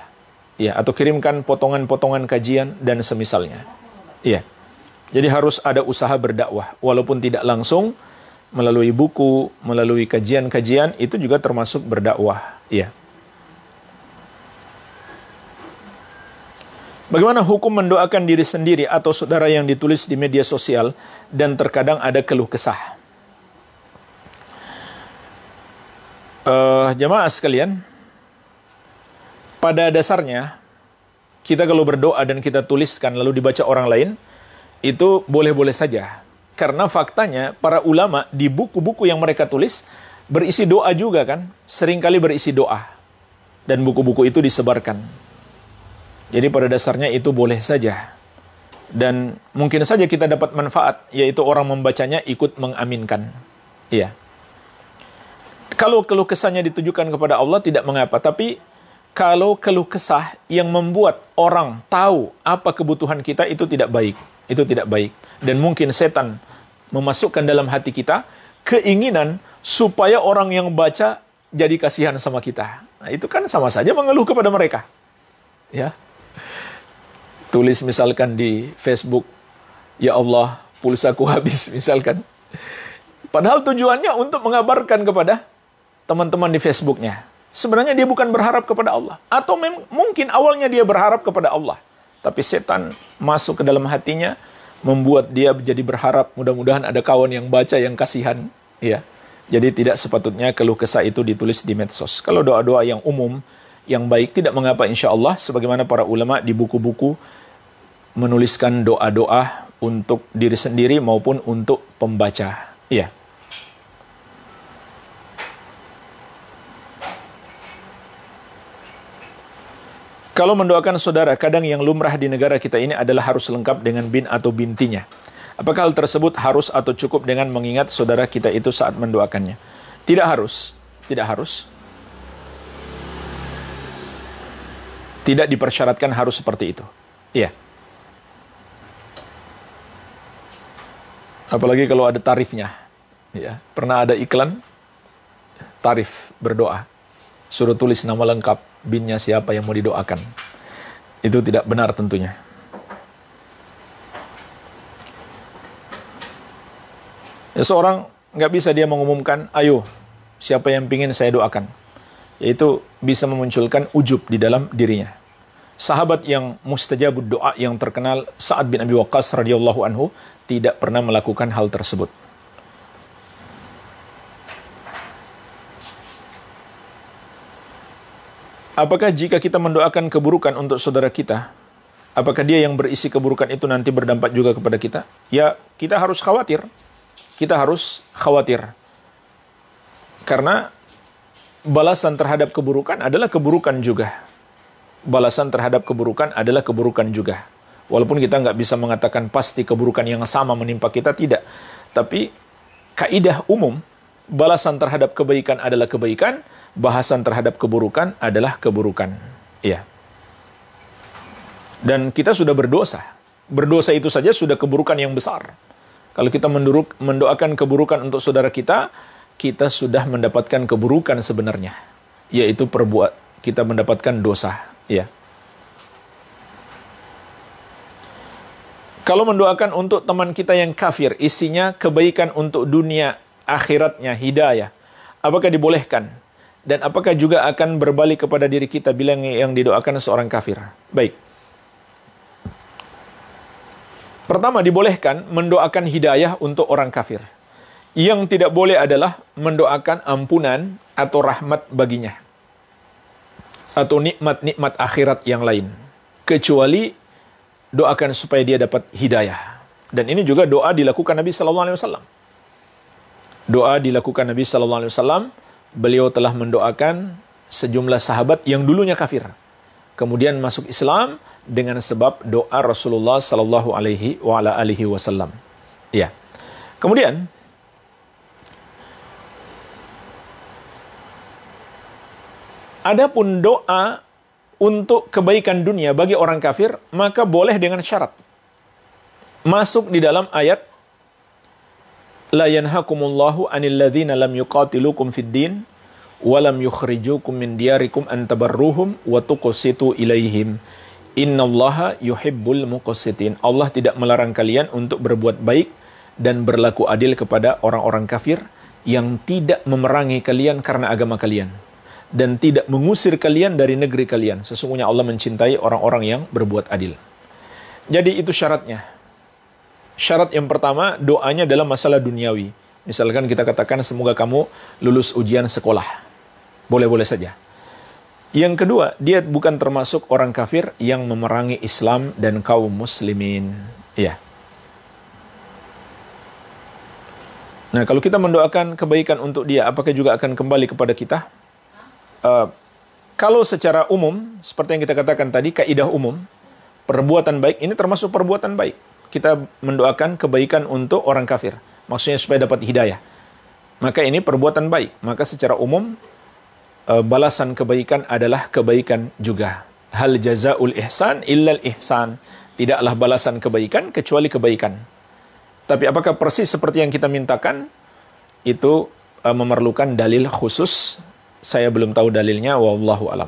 Ya, atau kirimkan potongan-potongan kajian dan semisalnya. Iya. Jadi harus ada usaha berdakwah, walaupun tidak langsung melalui buku, melalui kajian-kajian, itu juga termasuk berdakwah. Iya. Bagaimana hukum mendoakan diri sendiri atau saudara yang ditulis di media sosial dan terkadang ada keluh kesah? Jamaah sekalian, pada dasarnya kita kalau berdoa dan kita tuliskan lalu dibaca orang lain, itu boleh-boleh saja. Karena faktanya para ulama di buku-buku yang mereka tulis berisi doa juga kan, seringkali berisi doa. Dan buku-buku itu disebarkan. Jadi pada dasarnya itu boleh saja. Dan mungkin saja kita dapat manfaat, yaitu orang membacanya ikut mengaminkan. Iya. Kalau keluh kesahnya ditujukan kepada Allah tidak mengapa, tapi kalau keluh kesah yang membuat orang tahu apa kebutuhan kita itu tidak baik. Itu tidak baik. Dan mungkin setan memasukkan dalam hati kita keinginan supaya orang yang baca jadi kasihan sama kita. Nah, itu kan sama saja mengeluh kepada mereka. Ya. Tulis misalkan di Facebook, ya Allah, pulsaku habis misalkan. Padahal tujuannya untuk mengabarkan kepada teman-teman di Facebooknya. Sebenarnya dia bukan berharap kepada Allah. Atau mungkin awalnya dia berharap kepada Allah. Tapi setan masuk ke dalam hatinya, membuat dia jadi berharap mudah-mudahan ada kawan yang baca yang kasihan. Ya. Jadi tidak sepatutnya keluh kesah itu ditulis di medsos. Kalau doa-doa yang umum, yang baik, tidak mengapa insya Allah. Sebagaimana para ulama di buku-buku menuliskan doa-doa untuk diri sendiri maupun untuk pembaca. Iya. Kalau mendoakan saudara, kadang yang lumrah di negara kita ini adalah harus lengkap dengan bin atau bintinya. Apakah hal tersebut harus atau cukup dengan mengingat saudara kita itu saat mendoakannya? Tidak harus. Tidak harus. Tidak dipersyaratkan harus seperti itu. Iya. Apalagi kalau ada tarifnya. Ya, pernah ada iklan tarif berdoa. Suruh tulis nama lengkap, binnya siapa yang mau didoakan. Itu tidak benar tentunya. Ya, seorang nggak bisa dia mengumumkan, ayo siapa yang pingin saya doakan. Yaitu bisa memunculkan ujub di dalam dirinya. Sahabat yang mustajabud doa yang terkenal Sa'ad bin Abi Waqqas radhiyallahu anhu tidak pernah melakukan hal tersebut. Apakah jika kita mendoakan keburukan untuk saudara kita, apakah dia yang berisi keburukan itu nanti berdampak juga kepada kita? Ya, kita harus khawatir. Kita harus khawatir. Karena balasan terhadap keburukan adalah keburukan juga. Balasan terhadap keburukan adalah keburukan juga. Walaupun kita nggak bisa mengatakan pasti keburukan yang sama menimpa kita, tidak. Tapi kaidah umum, balasan terhadap kebaikan adalah kebaikan, bahasan terhadap keburukan adalah keburukan. Iya. Dan kita sudah berdosa. Berdosa itu saja sudah keburukan yang besar. Kalau kita mendoakan keburukan untuk saudara kita, kita sudah mendapatkan keburukan sebenarnya. Yaitu kita mendapatkan dosa. Ya. Kalau mendoakan untuk teman kita yang kafir, isinya kebaikan untuk dunia, akhiratnya, hidayah. Apakah dibolehkan? Dan apakah juga akan berbalik kepada diri kita bila yang didoakan seorang kafir? Baik. Pertama, dibolehkan mendoakan hidayah untuk orang kafir. Yang tidak boleh adalah mendoakan ampunan atau rahmat baginya. Atau nikmat-nikmat akhirat yang lain. Kecuali doakan supaya dia dapat hidayah. Dan ini juga doa dilakukan Nabi SAW. Doa dilakukan Nabi SAW. Beliau telah mendoakan sejumlah sahabat yang dulunya kafir. Kemudian masuk Islam dengan sebab doa Rasulullah SAW. Ya. Kemudian, adapun doa untuk kebaikan dunia bagi orang kafir, maka boleh dengan syarat. Masuk di dalam ayat La yanhakumullahu 'anil ladzina lam yuqatilukum fid din wa lam yukhrijukum min diyarikum an tabarruhum wa tuqsitu ilaihim. Innallaha yuhibbul muqsitin. Allah tidak melarang kalian untuk berbuat baik dan berlaku adil kepada orang-orang kafir yang tidak memerangi kalian karena agama kalian dan tidak mengusir kalian dari negeri kalian. Sesungguhnya Allah mencintai orang-orang yang berbuat adil. Jadi itu syaratnya. Syarat yang pertama, doanya dalam masalah duniawi. Misalkan kita katakan, semoga kamu lulus ujian sekolah. Boleh-boleh saja. Yang kedua, dia bukan termasuk orang kafir yang memerangi Islam dan kaum muslimin. Ya. Nah, kalau kita mendoakan kebaikan untuk dia, apakah juga akan kembali kepada kita? Kalau secara umum, seperti yang kita katakan tadi, kaidah umum, perbuatan baik ini termasuk perbuatan baik. Kita mendoakan kebaikan untuk orang kafir. Maksudnya supaya dapat hidayah. Maka ini perbuatan baik. Maka secara umum, balasan kebaikan adalah kebaikan juga. Hal jazaul ihsan illal ihsan. Tidaklah balasan kebaikan kecuali kebaikan. Tapi apakah persis seperti yang kita mintakan? Itu memerlukan dalil khusus. Saya belum tahu dalilnya, wallahu alam.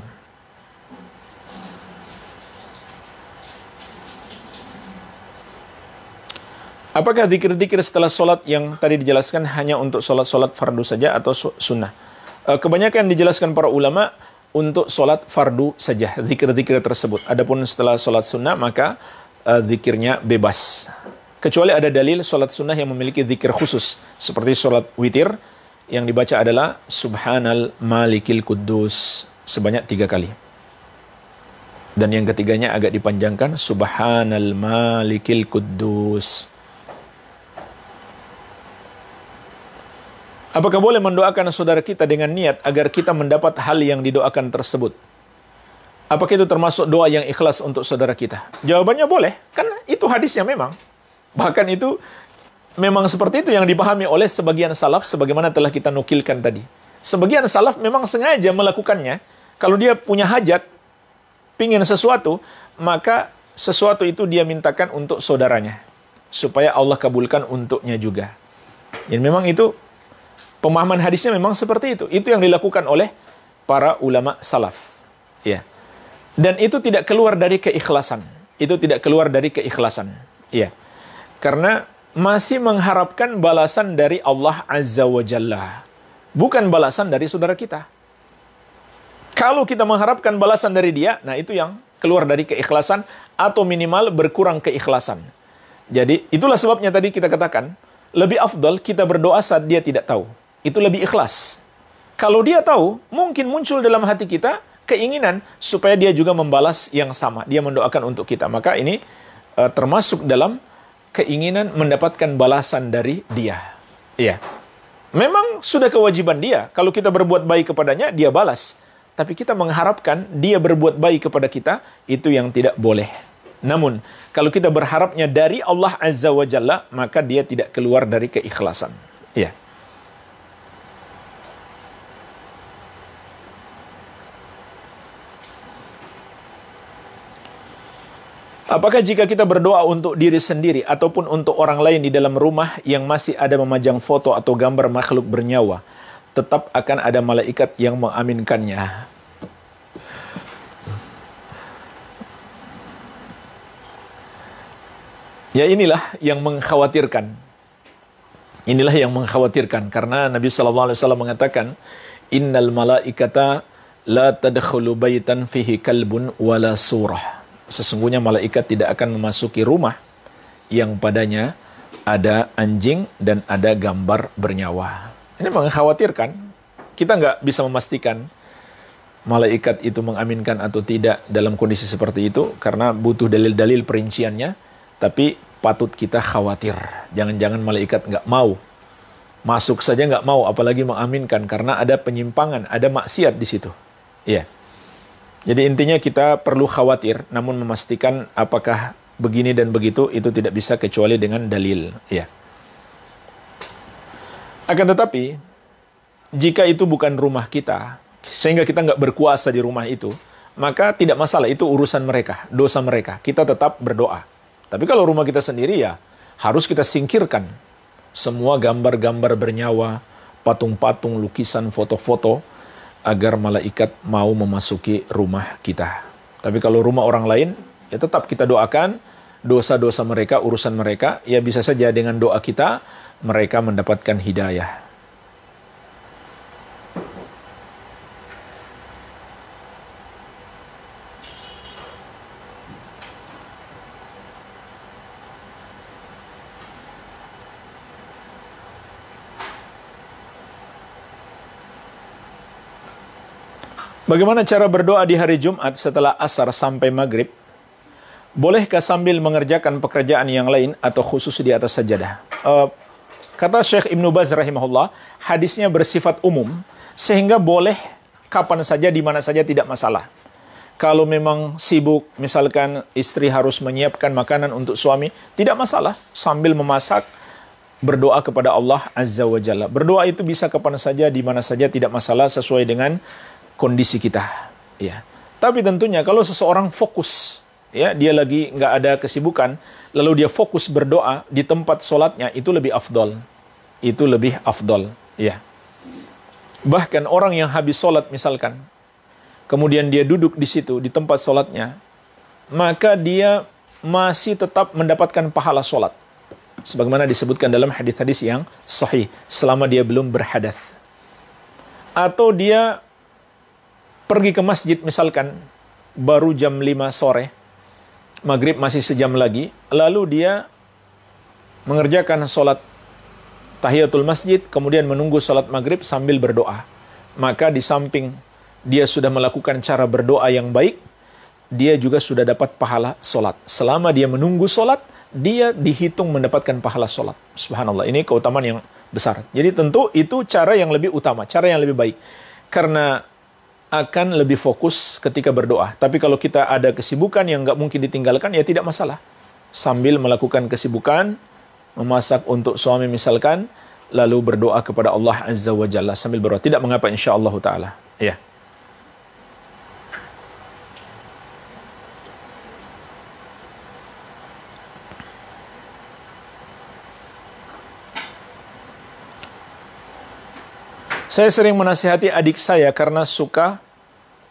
Apakah zikir-zikir setelah sholat yang tadi dijelaskan hanya untuk sholat fardu saja atau sunnah? Kebanyakan dijelaskan para ulama untuk sholat fardu saja, zikir-zikir tersebut. Adapun setelah sholat sunnah, maka zikirnya bebas. Kecuali ada dalil sholat sunnah yang memiliki zikir khusus. Seperti sholat witir, yang dibaca adalah Subhanal Malikil Quddus sebanyak 3 kali. Dan yang ketiganya agak dipanjangkan, Subhanal Malikil Quddus. Apakah boleh mendoakan saudara kita dengan niat agar kita mendapat hal yang didoakan tersebut? Apakah itu termasuk doa yang ikhlas untuk saudara kita? Jawabannya boleh, kan itu hadisnya memang. Bahkan itu memang seperti itu yang dipahami oleh sebagian salaf sebagaimana telah kita nukilkan tadi. Sebagian salaf memang sengaja melakukannya. Kalau dia punya hajat, pingin sesuatu, maka sesuatu itu dia mintakan untuk saudaranya. Supaya Allah kabulkan untuknya juga. Dan memang itu, pemahaman hadisnya memang seperti itu. Itu yang dilakukan oleh para ulama salaf. Ya. Dan itu tidak keluar dari keikhlasan. Itu tidak keluar dari keikhlasan. Ya. Karena masih mengharapkan balasan dari Allah Azza wa Jalla. Bukan balasan dari saudara kita. Kalau kita mengharapkan balasan dari dia, nah itu yang keluar dari keikhlasan atau minimal berkurang keikhlasan. Jadi itulah sebabnya tadi kita katakan, lebih afdal kita berdoa saat dia tidak tahu. Itu lebih ikhlas. Kalau dia tahu, mungkin muncul dalam hati kita keinginan supaya dia juga membalas yang sama. Dia mendoakan untuk kita. Maka ini termasuk dalam keinginan mendapatkan balasan dari dia. Iya. Memang sudah kewajiban dia. Kalau kita berbuat baik kepadanya, dia balas. Tapi kita mengharapkan dia berbuat baik kepada kita, itu yang tidak boleh. Namun, kalau kita berharapnya dari Allah Azza wa Jalla, maka dia tidak keluar dari keikhlasan. Iya. Apakah jika kita berdoa untuk diri sendiri ataupun untuk orang lain di dalam rumah yang masih ada memajang foto atau gambar makhluk bernyawa, tetap akan ada malaikat yang mengaminkannya? Ya, inilah yang mengkhawatirkan. Inilah yang mengkhawatirkan karena Nabi sallallahu alaihi wasallam mengatakan, "Innal malaikata la tadkhulu baitan fihi kalbun wala surah." Sesungguhnya malaikat tidak akan memasuki rumah yang padanya ada anjing dan ada gambar bernyawa. Ini mengkhawatirkan. Kita nggak bisa memastikan malaikat itu mengaminkan atau tidak dalam kondisi seperti itu karena butuh dalil-dalil perinciannya. Tapi patut kita khawatir. Jangan-jangan malaikat nggak mau. Masuk saja nggak mau, apalagi mengaminkan karena ada penyimpangan, ada maksiat di situ. Iya. Jadi intinya kita perlu khawatir, namun memastikan apakah begini dan begitu, itu tidak bisa kecuali dengan dalil. Ya. Akan tetapi, jika itu bukan rumah kita, sehingga kita nggak berkuasa di rumah itu, maka tidak masalah, itu urusan mereka, dosa mereka. Kita tetap berdoa. Tapi kalau rumah kita sendiri ya, harus kita singkirkan semua gambar-gambar bernyawa, patung-patung, lukisan, foto-foto, agar malaikat mau memasuki rumah kita. Tapi kalau rumah orang lain, ya tetap kita doakan dosa-dosa mereka, urusan mereka. Ya bisa saja dengan doa kita, mereka mendapatkan hidayah. Bagaimana cara berdoa di hari Jumat setelah asar sampai maghrib? Bolehkah sambil mengerjakan pekerjaan yang lain atau khusus di atas sajadah? Kata Syekh Ibnu Baz rahimahullah, hadisnya bersifat umum, sehingga boleh kapan saja, di mana saja tidak masalah. Kalau memang sibuk, misalkan istri harus menyiapkan makanan untuk suami, tidak masalah. Sambil memasak, berdoa kepada Allah Azza wa Jalla. Berdoa itu bisa kapan saja, di mana saja, tidak masalah, sesuai dengan kondisi kita. Ya. Tapi tentunya kalau seseorang fokus, ya, dia lagi nggak ada kesibukan, lalu dia fokus berdoa di tempat sholatnya, itu lebih afdol. Itu lebih afdol. Ya. Bahkan orang yang habis sholat misalkan, kemudian dia duduk di situ, di tempat sholatnya, maka dia masih tetap mendapatkan pahala sholat. Sebagaimana disebutkan dalam hadis-hadis yang sahih, selama dia belum berhadas. Atau dia pergi ke masjid misalkan, baru jam 5 sore, maghrib masih sejam lagi, lalu dia mengerjakan sholat tahiyatul masjid, kemudian menunggu sholat maghrib sambil berdoa. Maka di samping dia sudah melakukan cara berdoa yang baik, dia juga sudah dapat pahala sholat. Selama dia menunggu sholat, dia dihitung mendapatkan pahala sholat. Subhanallah, ini keutamaan yang besar. Jadi tentu itu cara yang lebih utama, cara yang lebih baik. Karena akan lebih fokus ketika berdoa. Tapi kalau kita ada kesibukan yang nggak mungkin ditinggalkan, ya tidak masalah. Sambil melakukan kesibukan, memasak untuk suami misalkan, lalu berdoa kepada Allah Azza wa Jalla sambil berdoa. Tidak mengapa insyaAllah ta'ala. Ya. Saya sering menasihati adik saya karena suka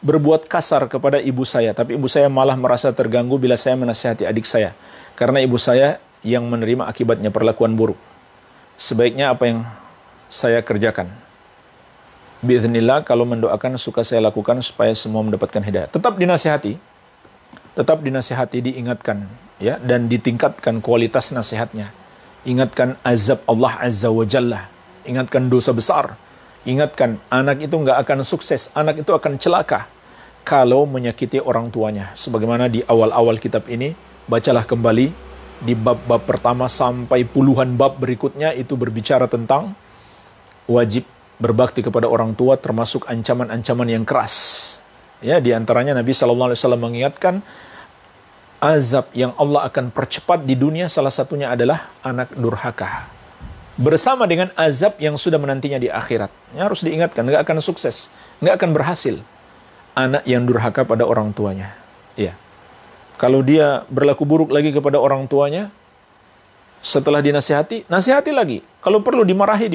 berbuat kasar kepada ibu saya. Tapi ibu saya malah merasa terganggu bila saya menasihati adik saya. Karena ibu saya yang menerima akibatnya perlakuan buruk. Sebaiknya apa yang saya kerjakan? Biiznillah, kalau mendoakan suka saya lakukan supaya semua mendapatkan hidayah. Tetap dinasihati, diingatkan, ya, dan ditingkatkan kualitas nasihatnya. Ingatkan azab Allah Azza wa Jalla. Ingatkan dosa besar. Ingatkan, anak itu nggak akan sukses, anak itu akan celaka kalau menyakiti orang tuanya. Sebagaimana di awal-awal kitab ini, bacalah kembali di bab-bab pertama sampai puluhan bab berikutnya itu berbicara tentang wajib berbakti kepada orang tua, termasuk ancaman-ancaman yang keras. Ya, di antaranya Nabi SAW mengingatkan azab yang Allah akan percepat di dunia, salah satunya adalah anak durhaka. Bersama dengan azab yang sudah menantinya di akhirat. Ya, harus diingatkan, nggak akan sukses, nggak akan berhasil. Anak yang durhaka pada orang tuanya. Ya. Kalau dia berlaku buruk lagi kepada orang tuanya, setelah dinasihati, nasihati lagi. Kalau perlu dimarahi.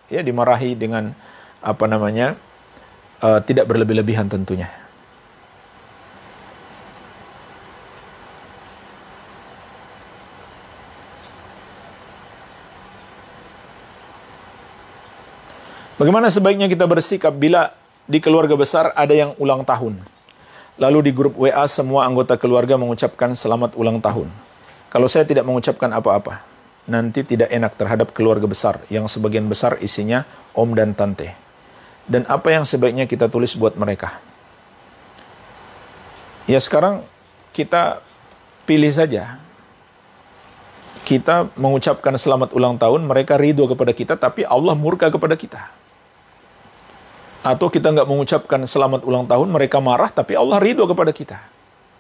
Ya, dimarahi dengan tidak berlebih-lebihan tentunya. Bagaimana sebaiknya kita bersikap bila di keluarga besar ada yang ulang tahun? Lalu di grup WA semua anggota keluarga mengucapkan selamat ulang tahun. Kalau saya tidak mengucapkan apa-apa, nanti tidak enak terhadap keluarga besar yang sebagian besar isinya om dan tante. Dan apa yang sebaiknya kita tulis buat mereka? Ya sekarang kita pilih saja. Kita mengucapkan selamat ulang tahun, mereka ridho kepada kita, tapi Allah murka kepada kita. Atau kita nggak mengucapkan selamat ulang tahun, mereka marah, tapi Allah ridho kepada kita.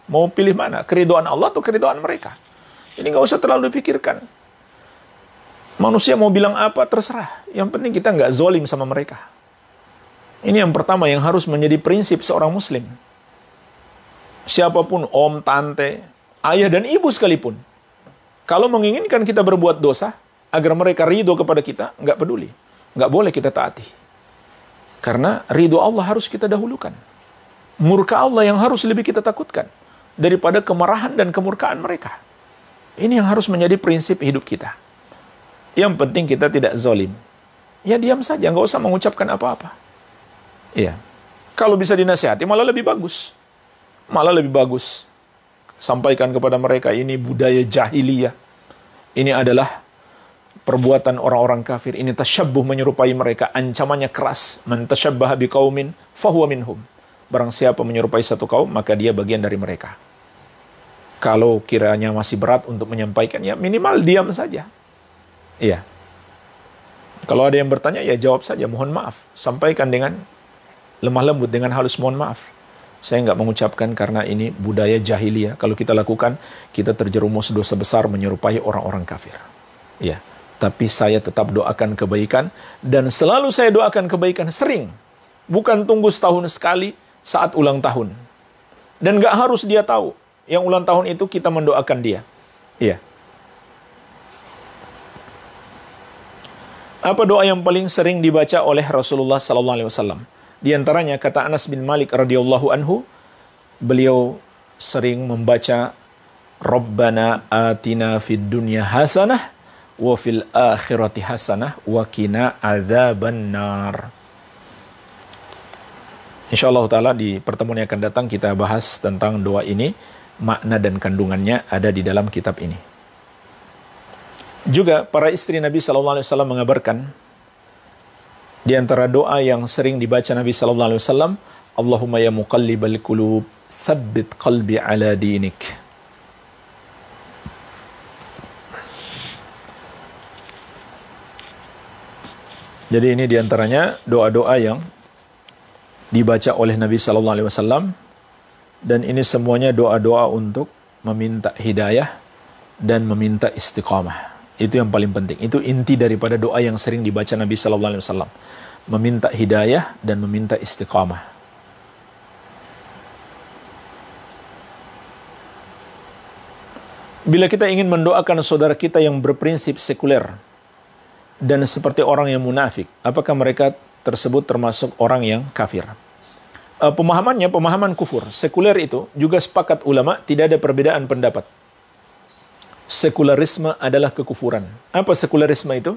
Mau pilih mana? Keridhoan Allah atau keridhoan mereka? Ini nggak usah terlalu dipikirkan. Manusia mau bilang apa, terserah. Yang penting kita nggak zolim sama mereka. Ini yang pertama yang harus menjadi prinsip seorang muslim. Siapapun, om, tante, ayah dan ibu sekalipun. Kalau menginginkan kita berbuat dosa, agar mereka ridho kepada kita, nggak peduli. Nggak boleh kita taati. Karena ridho Allah harus kita dahulukan. Murka Allah yang harus lebih kita takutkan daripada kemarahan dan kemurkaan mereka. Ini yang harus menjadi prinsip hidup kita. Yang penting kita tidak zalim. Ya diam saja, nggak usah mengucapkan apa-apa. Iya. Kalau bisa dinasihati malah lebih bagus. Malah lebih bagus. Sampaikan kepada mereka ini budaya jahiliyah. Ini adalah perbuatan orang-orang kafir. Ini tasyabbuh, menyerupai mereka. Ancamannya keras. Man tasyabbaha biqaumin fahuwa minhum. Barang siapa menyerupai satu kaum, maka dia bagian dari mereka. Kalau kiranya masih berat untuk menyampaikan, ya minimal diam saja. Iya. Kalau ada yang bertanya, ya jawab saja. Mohon maaf. Sampaikan dengan lemah lembut dengan halus, mohon maaf. Saya nggak mengucapkan karena ini budaya jahiliyah. Kalau kita lakukan, kita terjerumus dosa besar menyerupai orang-orang kafir. Ya, tapi saya tetap doakan kebaikan dan selalu saya doakan kebaikan sering. Bukan tunggu setahun sekali saat ulang tahun. Dan nggak harus dia tahu. Yang ulang tahun itu kita mendoakan dia. Iya. Apa doa yang paling sering dibaca oleh Rasulullah SAW? Di antaranya kata Anas bin Malik radhiyallahu anhu, beliau sering membaca Rabbana atina fid dunya hasanah wa fil akhirati hasanah wa qina adzabannar. Insyaallah taala di pertemuan yang akan datang kita bahas tentang doa ini, makna dan kandungannya ada di dalam kitab ini. Juga para istri Nabi sallallahu alaihi wasallam mengabarkan di antara doa yang sering dibaca Nabi sallallahu alaihi wasallam, Allahumma ya muqallibal qulub, tsabbit qalbi ala dinik. Jadi ini di antaranya doa-doa yang dibaca oleh Nabi sallallahu alaihi wasallam, dan ini semuanya doa-doa untuk meminta hidayah dan meminta istiqamah. Itu yang paling penting. Itu inti daripada doa yang sering dibaca Nabi sallallahu alaihi wasallam. Meminta hidayah dan meminta istiqamah. Bila kita ingin mendoakan saudara kita yang berprinsip sekuler dan seperti orang yang munafik, apakah mereka tersebut termasuk orang yang kafir? Pemahamannya pemahaman kufur. Sekuler itu juga sepakat ulama tidak ada perbedaan pendapat. Sekularisme adalah kekufuran. Apa sekularisme itu?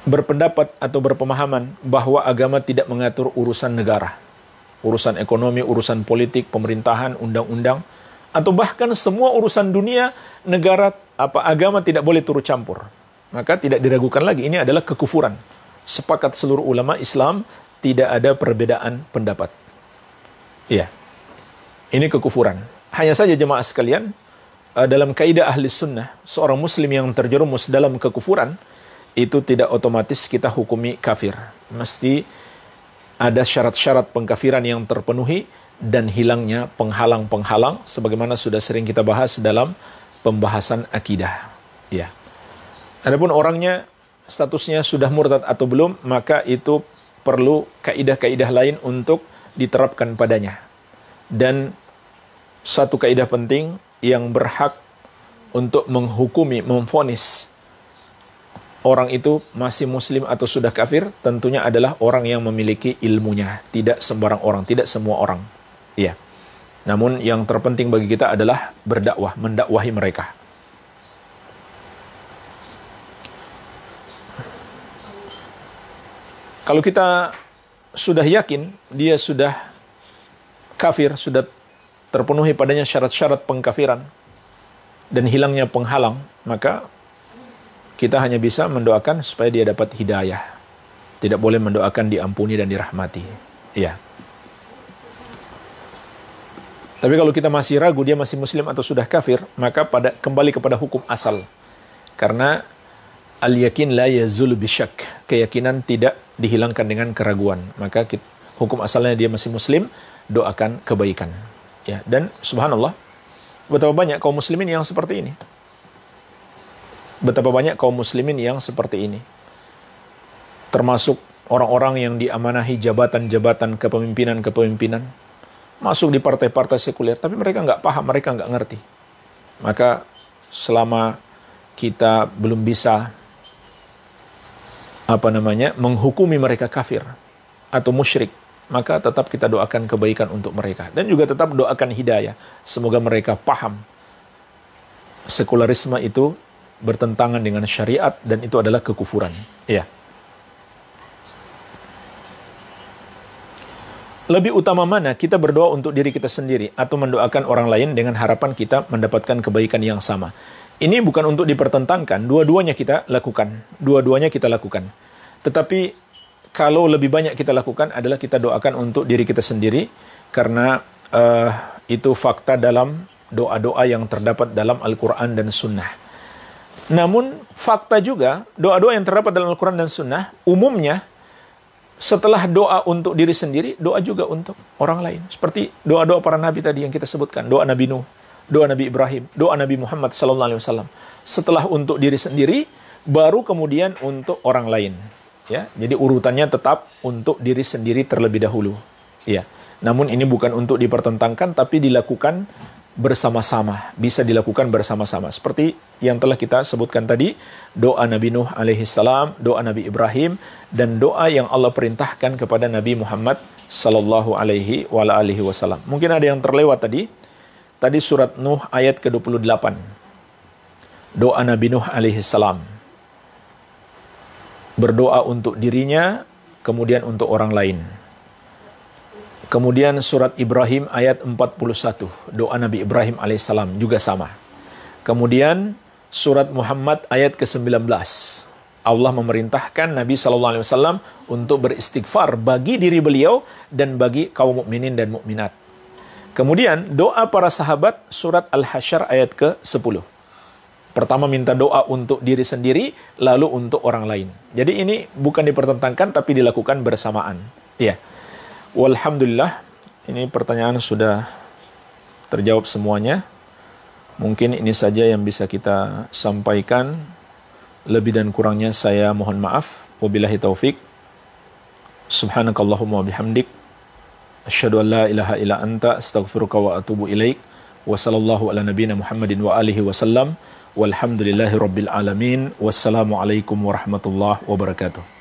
Berpendapat atau berpemahaman bahwa agama tidak mengatur urusan negara, urusan ekonomi, urusan politik, pemerintahan, undang-undang, atau bahkan semua urusan dunia, negara, agama tidak boleh turut campur. Maka tidak diragukan lagi, ini adalah kekufuran. Sepakat seluruh ulama Islam, tidak ada perbedaan pendapat. Iya, ini kekufuran. Hanya saja jemaah sekalian, dalam kaidah ahli sunnah, seorang muslim yang terjerumus dalam kekufuran, itu tidak otomatis kita hukumi kafir. Mesti ada syarat-syarat pengkafiran yang terpenuhi dan hilangnya penghalang-penghalang, sebagaimana sudah sering kita bahas dalam pembahasan akidah. Ya. Adapun orangnya statusnya sudah murtad atau belum, maka itu perlu kaidah-kaidah lain untuk diterapkan padanya. Dan satu kaidah penting, yang berhak untuk menghukumi, memvonis orang itu masih muslim atau sudah kafir, tentunya adalah orang yang memiliki ilmunya. Tidak sembarang orang, tidak semua orang. Iya. Namun yang terpenting bagi kita adalah berdakwah, mendakwahi mereka. Kalau kita sudah yakin dia sudah kafir, sudah terpenuhi padanya syarat-syarat pengkafiran dan hilangnya penghalang, maka kita hanya bisa mendoakan supaya dia dapat hidayah. Tidak boleh mendoakan diampuni dan dirahmati. Iya. Tapi kalau kita masih ragu dia masih muslim atau sudah kafir, maka kembali kepada hukum asal. Karena al-yakin la yazul bisyak. Keyakinan tidak dihilangkan dengan keraguan. Maka hukum asalnya dia masih muslim, doakan kebaikan. Ya, dan subhanallah, betapa banyak kaum muslimin yang seperti ini. Betapa banyak kaum muslimin yang seperti ini. Termasuk orang-orang yang diamanahi jabatan-jabatan kepemimpinan-kepemimpinan. Masuk di partai-partai sekuler, tapi mereka nggak paham, mereka nggak ngerti. Maka selama kita belum bisa menghukumi mereka kafir atau musyrik, maka tetap kita doakan kebaikan untuk mereka. Dan juga tetap doakan hidayah. Semoga mereka paham. Sekularisme itu bertentangan dengan syariat dan itu adalah kekufuran. Ya. Lebih utama mana kita berdoa untuk diri kita sendiri atau mendoakan orang lain dengan harapan kita mendapatkan kebaikan yang sama? Ini bukan untuk dipertentangkan, dua-duanya kita lakukan. Dua-duanya kita lakukan. Tetapi kalau lebih banyak kita lakukan adalah kita doakan untuk diri kita sendiri, karena itu fakta dalam doa-doa yang terdapat dalam Al-Quran dan Sunnah. Namun fakta juga doa-doa yang terdapat dalam Al-Quran dan Sunnah umumnya Setelah doa untuk diri sendiri, doa juga untuk orang lain. Seperti doa-doa para nabi tadi yang kita sebutkan. Doa Nabi Nuh, doa Nabi Ibrahim, doa Nabi Muhammad SAW. Setelah untuk diri sendiri, baru kemudian untuk orang lain. Ya, jadi urutannya tetap untuk diri sendiri terlebih dahulu. Ya, namun ini bukan untuk dipertentangkan, tapi dilakukan bersama-sama. Bisa dilakukan bersama-sama. Seperti yang telah kita sebutkan tadi, doa Nabi Nuh alaihissalam, doa Nabi Ibrahim, dan doa yang Allah perintahkan kepada Nabi Muhammad sallallahu alaihi wasallam. Mungkin ada yang terlewat tadi. Tadi surat Nuh ayat ke-28. Doa Nabi Nuh alaihissalam. Berdoa untuk dirinya, kemudian untuk orang lain. Kemudian surat Ibrahim ayat 41, doa Nabi Ibrahim alaihissalam juga sama. Kemudian surat Muhammad ayat ke-19. Allah memerintahkan Nabi SAW untuk beristighfar bagi diri beliau dan bagi kaum mukminin dan mukminat. Kemudian doa para sahabat surat Al-Hasyr ayat ke-10. Pertama minta doa untuk diri sendiri, lalu untuk orang lain. Jadi ini bukan dipertentangkan tapi dilakukan bersamaan. Iya. Walhamdulillah, ini pertanyaan sudah terjawab semuanya. Mungkin ini saja yang bisa kita sampaikan. Lebih dan kurangnya saya mohon maaf. Wabillahi taufik. Subhanakallahumma bihamdik. Asyhadu an la ilaha illa anta astaghfiruka wa atubu ilaik. Wa sallallahu ala nabiyina Muhammadin wa alihi wasallam. Walhamdulillahi rabbil alamin. Wassalamualaikum warahmatullahi wabarakatuh.